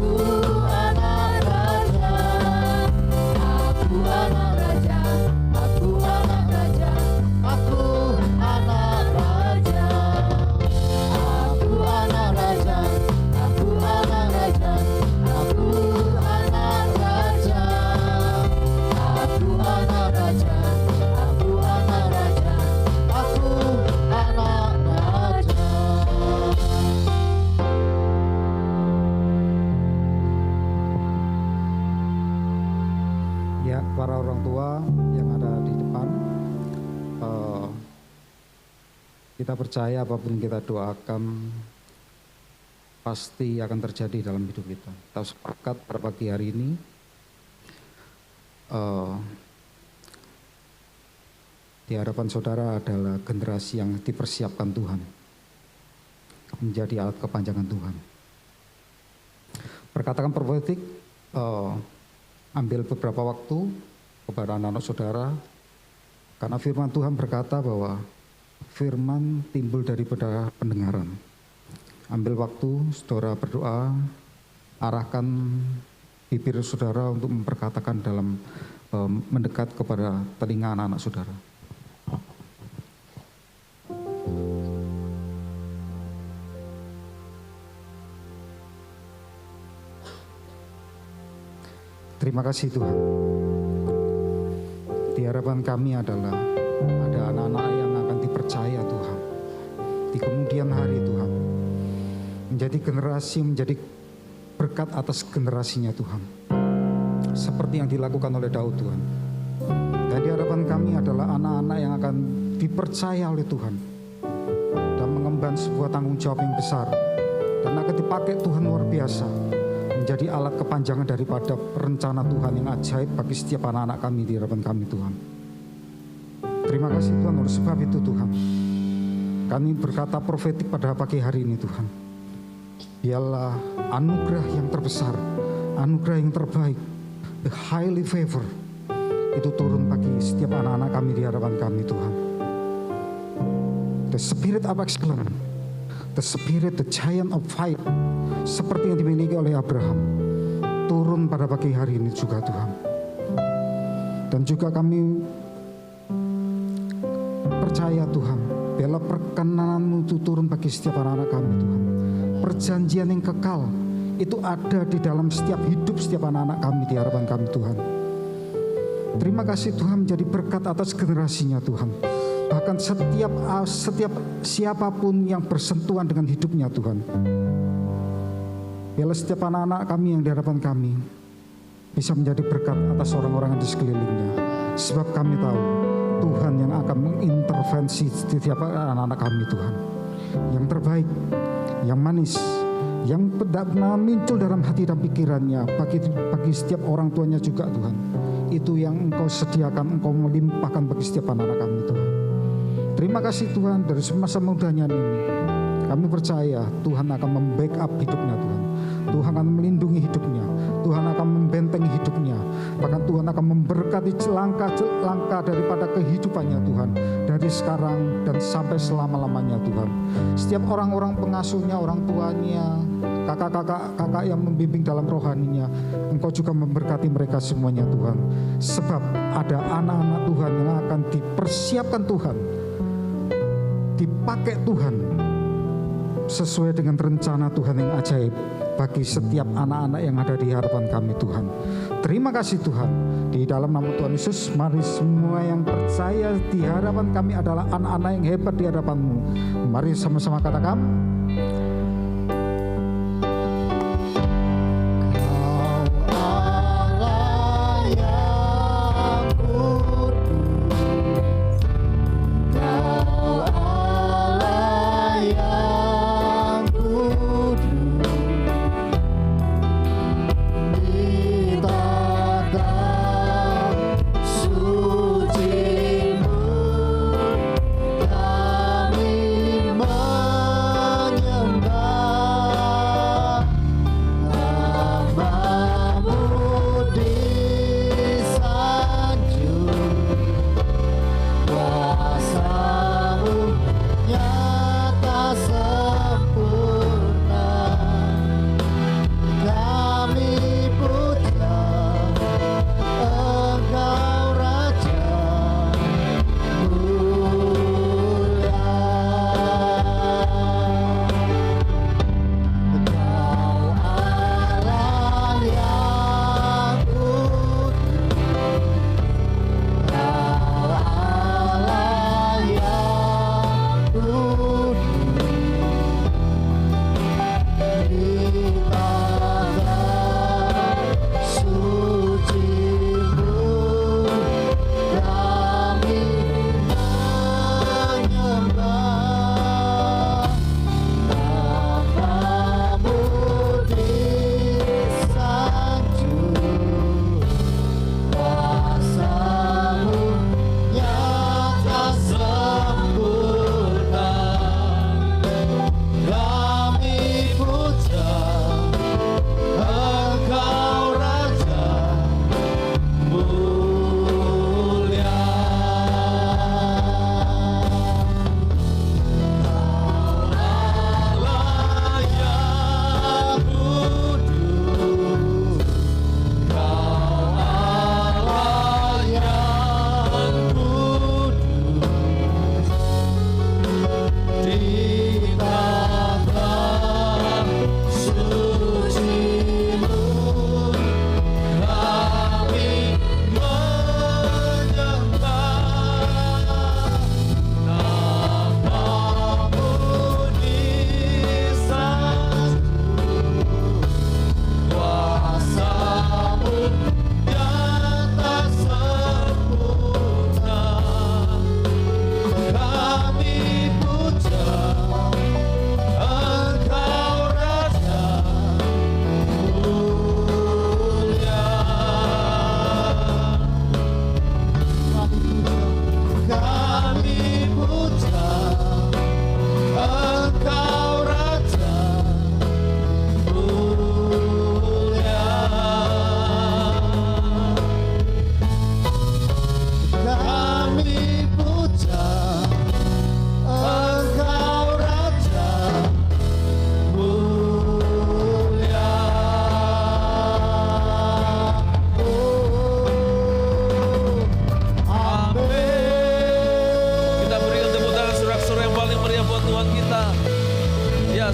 Speaker 2: anak raja. Aku anak raja, aku anak raja, aku anak raja. Aku anak raja, aku anak raja, aku anak raja.
Speaker 7: Ya, para orang tua yang ada di depan, kita percaya apapun kita doakan pasti akan terjadi dalam hidup kita. Kita sepakat pada pagi hari ini di hadapan saudara adalah generasi yang dipersiapkan Tuhan menjadi alat kepanjangan Tuhan. Perkataan profetik, ambil beberapa waktu kepada anak-anak saudara, karena firman Tuhan berkata bahwa firman timbul daripada pendengaran. Ambil waktu, saudara berdoa, arahkan bibir saudara untuk memperkatakan dalam mendekat kepada telinga anak-anak saudara. Terima kasih Tuhan. Di harapan kami adalah ada anak-anak yang akan dipercaya Tuhan. Di kemudian hari Tuhan. Menjadi generasi, menjadi berkat atas generasinya Tuhan. Seperti yang dilakukan oleh Daud Tuhan. Dan di hadapan kami adalah anak-anak yang akan dipercaya oleh Tuhan dan mengemban sebuah tanggung jawab yang besar dan akan dipakai Tuhan luar biasa menjadi alat kepanjangan daripada rencana Tuhan yang ajaib bagi setiap anak-anak kami di hadapan kami Tuhan. Terima kasih Tuhan, oleh sebab itu Tuhan kami berkata profetik pada pagi hari ini Tuhan, biarlah anugerah yang terbesar, anugerah yang terbaik, the highly favor itu turun bagi setiap anak-anak kami di hadapan kami Tuhan. The spirit of excellence, the spirit, the giant of fight, seperti yang dimiliki oleh Abraham, turun pada pagi hari ini juga Tuhan. Dan juga kami percaya Tuhan, biarlah perkenanan-Mu itu turun bagi setiap anak-anak kami Tuhan. Perjanjian yang kekal itu ada di dalam setiap hidup setiap anak-anak kami di hadapan kami Tuhan. Terima kasih Tuhan menjadi berkat atas generasinya Tuhan. Bahkan setiap siapapun yang bersentuhan dengan hidupnya Tuhan. Biarlah setiap anak-anak kami yang di hadapan kami bisa menjadi berkat atas orang-orang yang di sekelilingnya. Sebab kami tahu Tuhan yang akan mengintervensi setiap anak-anak kami Tuhan. Yang terbaik, yang manis, yang benar-benar muncul dalam hati dan pikirannya bagi setiap orang tuanya juga Tuhan. Itu yang Engkau sediakan, Engkau melimpahkan bagi setiap anak-anak kami Tuhan. Terima kasih Tuhan, dari semasa mudanya ini kami percaya Tuhan akan membackup hidupnya Tuhan. Tuhan akan melindungi hidupnya, Tuhan akan membentengi hidupnya. Bahkan Tuhan akan memberkati langkah daripada kehidupannya Tuhan, dari sekarang dan sampai selama-lamanya Tuhan. Setiap orang-orang pengasuhnya, orang tuanya, kakak-kakak yang membimbing dalam rohaninya, Engkau juga memberkati mereka semuanya Tuhan. Sebab ada anak-anak Tuhan yang akan dipersiapkan Tuhan, dipakai Tuhan sesuai dengan rencana Tuhan yang ajaib bagi setiap anak-anak yang ada di hadapan kami Tuhan. Terima kasih Tuhan. Di dalam nama Tuhan Yesus, mari semua yang percaya di hadapan kami adalah anak-anak yang hebat di hadapan-Mu. Mari sama-sama katakan,
Speaker 2: kami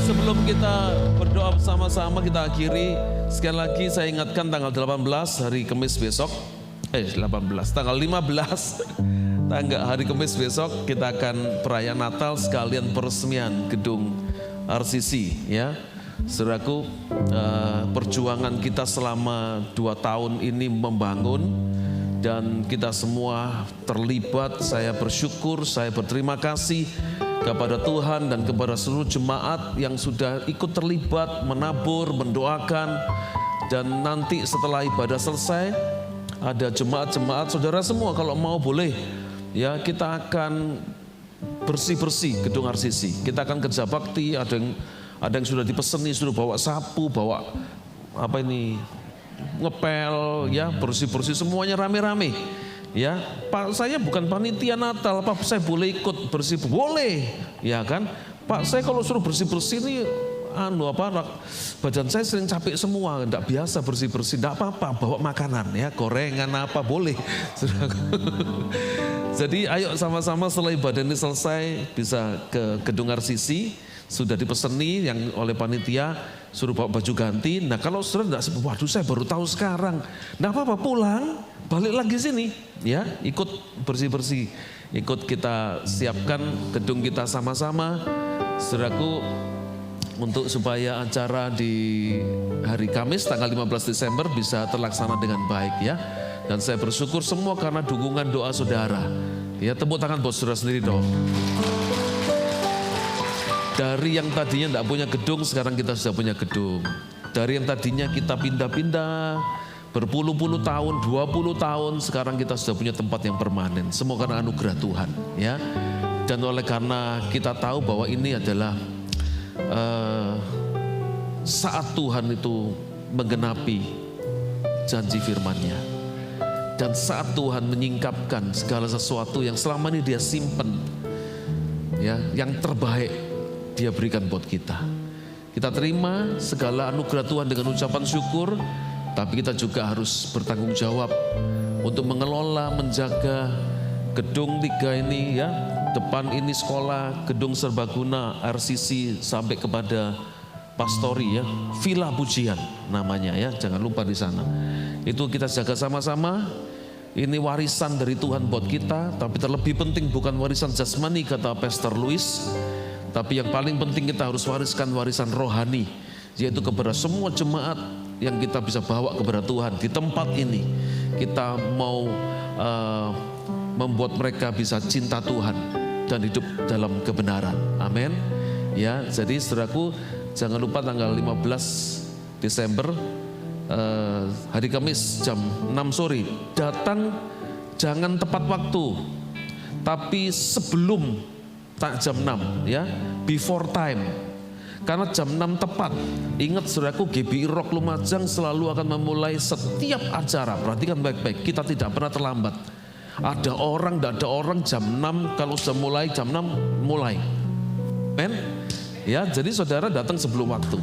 Speaker 3: Sebelum kita berdoa bersama-sama, kita akhiri. Sekali lagi saya ingatkan tanggal 18 hari Kamis besok. 18, tanggal 15 hari Kamis besok kita akan perayaan Natal sekalian peresmian gedung RCC ya. Saudaraku, perjuangan kita selama 2 tahun ini membangun dan kita semua terlibat. Saya bersyukur, saya berterima kasih kepada Tuhan dan kepada seluruh jemaat yang sudah ikut terlibat, menabur, mendoakan. Dan nanti setelah ibadah selesai, ada jemaat-jemaat saudara semua kalau mau boleh ya, kita akan bersih-bersih gedung RCC. Kita akan kerja bakti, ada yang sudah dipeseni, sudah bawa sapu, bawa apa ini, ngepel ya, bersih-bersih semuanya rame-rame. Ya, Pak, saya bukan panitia Natal, Pak, saya boleh ikut bersih? Boleh, ya kan? Pak, saya kalau suruh bersih-bersih ini, badan saya sering capek semua, enggak biasa bersih-bersih, enggak apa-apa, bawa makanan ya, gorengan apa boleh. Jadi ayo sama-sama setelah ibadah ini selesai, bisa ke gedung RCC, sudah dipeseni yang oleh panitia, suruh bawa baju ganti. Nah kalau saudara enggak, waduh saya baru tahu sekarang, enggak apa-apa, pulang, balik lagi sini, ya, ikut bersih-bersih, ikut kita siapkan gedung kita sama-sama, saudaraku, untuk supaya acara di hari Kamis tanggal 15 Desember bisa terlaksana dengan baik ya. Dan saya bersyukur semua karena dukungan doa saudara. Ya, tepuk tangan buat saudara sendiri dong. Dari yang tadinya tidak punya gedung, sekarang kita sudah punya gedung. Dari yang tadinya kita pindah-pindah berpuluh-puluh tahun, 20 tahun, sekarang kita sudah punya tempat yang permanen. Semua karena anugerah Tuhan, ya. Dan oleh karena kita tahu bahwa ini adalah saat Tuhan itu menggenapi janji firman-Nya. Dan saat Tuhan menyingkapkan segala sesuatu yang selama ini Dia simpen, ya, yang terbaik Dia berikan buat kita. Kita terima segala anugerah Tuhan dengan ucapan syukur, tapi kita juga harus bertanggung jawab untuk mengelola, menjaga gedung 3 ini ya. Depan ini sekolah, gedung serbaguna, RCC sampai kepada Pastori ya, Villa Pujian namanya ya, jangan lupa di sana. Itu kita jaga sama-sama. Ini warisan dari Tuhan buat kita, tapi terlebih penting bukan warisan jasmani kata Pastor Louis, tapi yang paling penting kita harus wariskan warisan rohani, yaitu kepada semua jemaat yang kita bisa bawa kepada Tuhan di tempat ini. Kita mau membuat mereka bisa cinta Tuhan dan hidup dalam kebenaran. Amin. Ya, jadi saudaraku, jangan lupa tanggal 15 Desember hari Kamis jam 6 sore. Datang jangan tepat waktu, tapi sebelum jam 6 ya, before time. Karena jam 6 tepat. Ingat saudaraku, GBI Rock Lumajang selalu akan memulai setiap acara. Perhatikan baik-baik, kita tidak pernah terlambat. Ada orang, tidak ada orang, jam 6, kalau sudah mulai jam 6 mulai. Men? Ya, jadi saudara datang sebelum waktu.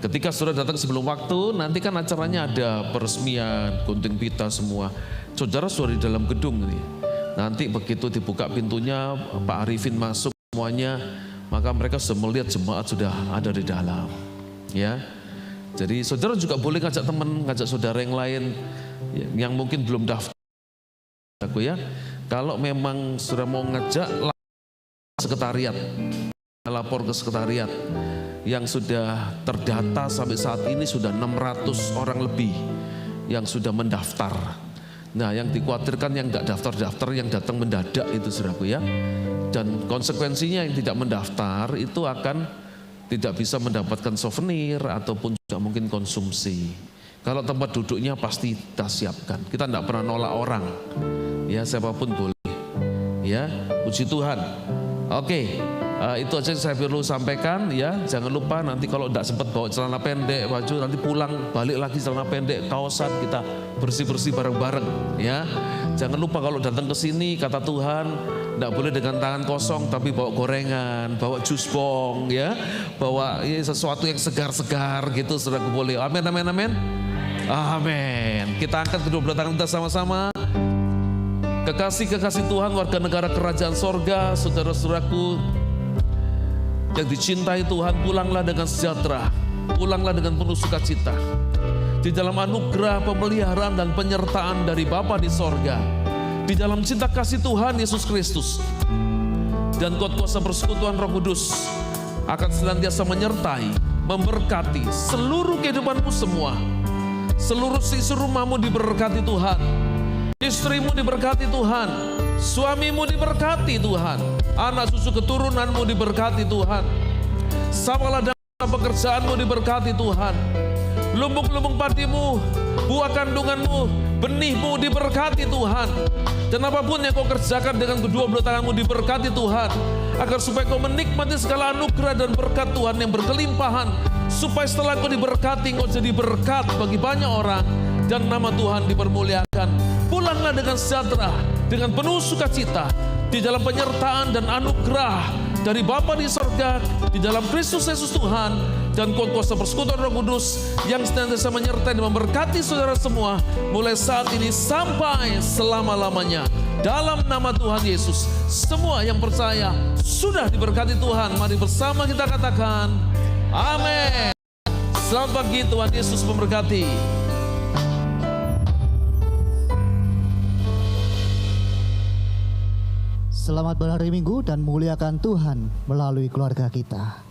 Speaker 3: Ketika saudara datang sebelum waktu, nanti kan acaranya ada peresmian, gunting pita semua. Saudara sudah di dalam gedung nih. Nanti begitu dibuka pintunya, Pak Arifin masuk semuanya, maka mereka sudah melihat jemaat sudah ada di dalam. Ya, jadi saudara juga boleh ngajak teman, ngajak saudara yang lain yang mungkin belum daftar. Aku ya, kalau memang sudah mau ngajak, sekretariat, lapor ke sekretariat. Yang sudah terdata sampai saat ini sudah 600 orang lebih yang sudah mendaftar. Nah, yang dikhawatirkan yang tidak daftar-daftar, yang datang mendadak itu saudaraku ya. Dan konsekuensinya yang tidak mendaftar itu akan tidak bisa mendapatkan souvenir ataupun juga mungkin konsumsi. Kalau tempat duduknya pasti kita siapkan. Kita tidak pernah nolak orang. Ya, siapapun boleh. Ya, puji Tuhan. Oke. Itu aja yang saya perlu sampaikan ya. Jangan lupa nanti kalau tidak sempat bawa celana pendek, baju, nanti pulang balik lagi celana pendek, kaosan, kita bersih-bersih bareng-bareng ya. Jangan lupa kalau datang ke sini kata Tuhan, tidak boleh dengan tangan kosong, tapi bawa gorengan, bawa jus bong ya, bawa sesuatu yang segar-segar gitu, saudara boleh. Amin, amin, amin. Amin. Kita angkat kedua belah tangan kita sama-sama. Kekasih-kekasih Tuhan, warga negara kerajaan sorga, saudara-saudaraku, Yang dicintai Tuhan, pulanglah dengan sejahtera, pulanglah dengan penuh sukacita. Di dalam anugerah, pemeliharaan, dan penyertaan dari Bapa di sorga. Di dalam cinta kasih Tuhan Yesus Kristus. Dan kuat kuasa persekutuan Roh Kudus akan senantiasa menyertai, memberkati seluruh kehidupanmu semua. Seluruh sisi rumahmu diberkati Tuhan. Istrimu diberkati Tuhan. Suamimu diberkati Tuhan. Anak cucu keturunanmu diberkati Tuhan. Samalah dalam pekerjaanmu diberkati Tuhan. Lumbung-lumbung padimu, buah kandunganmu, benihmu diberkati Tuhan. Dan apapun yang kau kerjakan dengan kedua belah tanganmu diberkati Tuhan. Agar supaya kau menikmati segala anugerah dan berkat Tuhan yang berkelimpahan. Supaya setelah kau diberkati, kau jadi berkat bagi banyak orang. Dan nama Tuhan dipermuliakan. Pulanglah dengan sejahtera, dengan penuh sukacita. Di dalam penyertaan dan anugerah dari Bapa di sorga, di dalam Kristus Yesus Tuhan, dan kuasa persekutuan Roh Kudus yang senantiasa menyertai dan memberkati saudara semua mulai saat ini sampai selama-lamanya. Dalam nama Tuhan Yesus, semua yang percaya sudah diberkati Tuhan. Mari bersama kita katakan amin. Selamat pagi, Tuhan Yesus memberkati.
Speaker 2: Selamat berhari Minggu dan muliakan Tuhan melalui keluarga kita.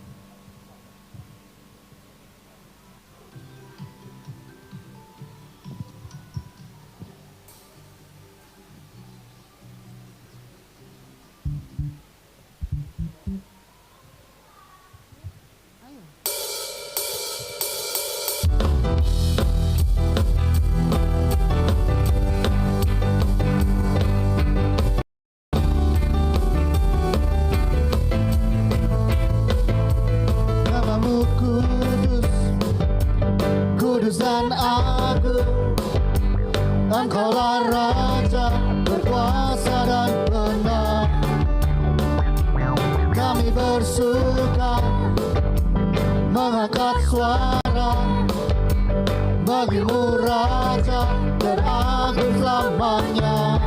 Speaker 2: Namamu kudus, kudus dan agung. Engkaulah Raja berkuasa dan benar. Kami bersuka mengangkat suara bagimu Raja teragung selamanya.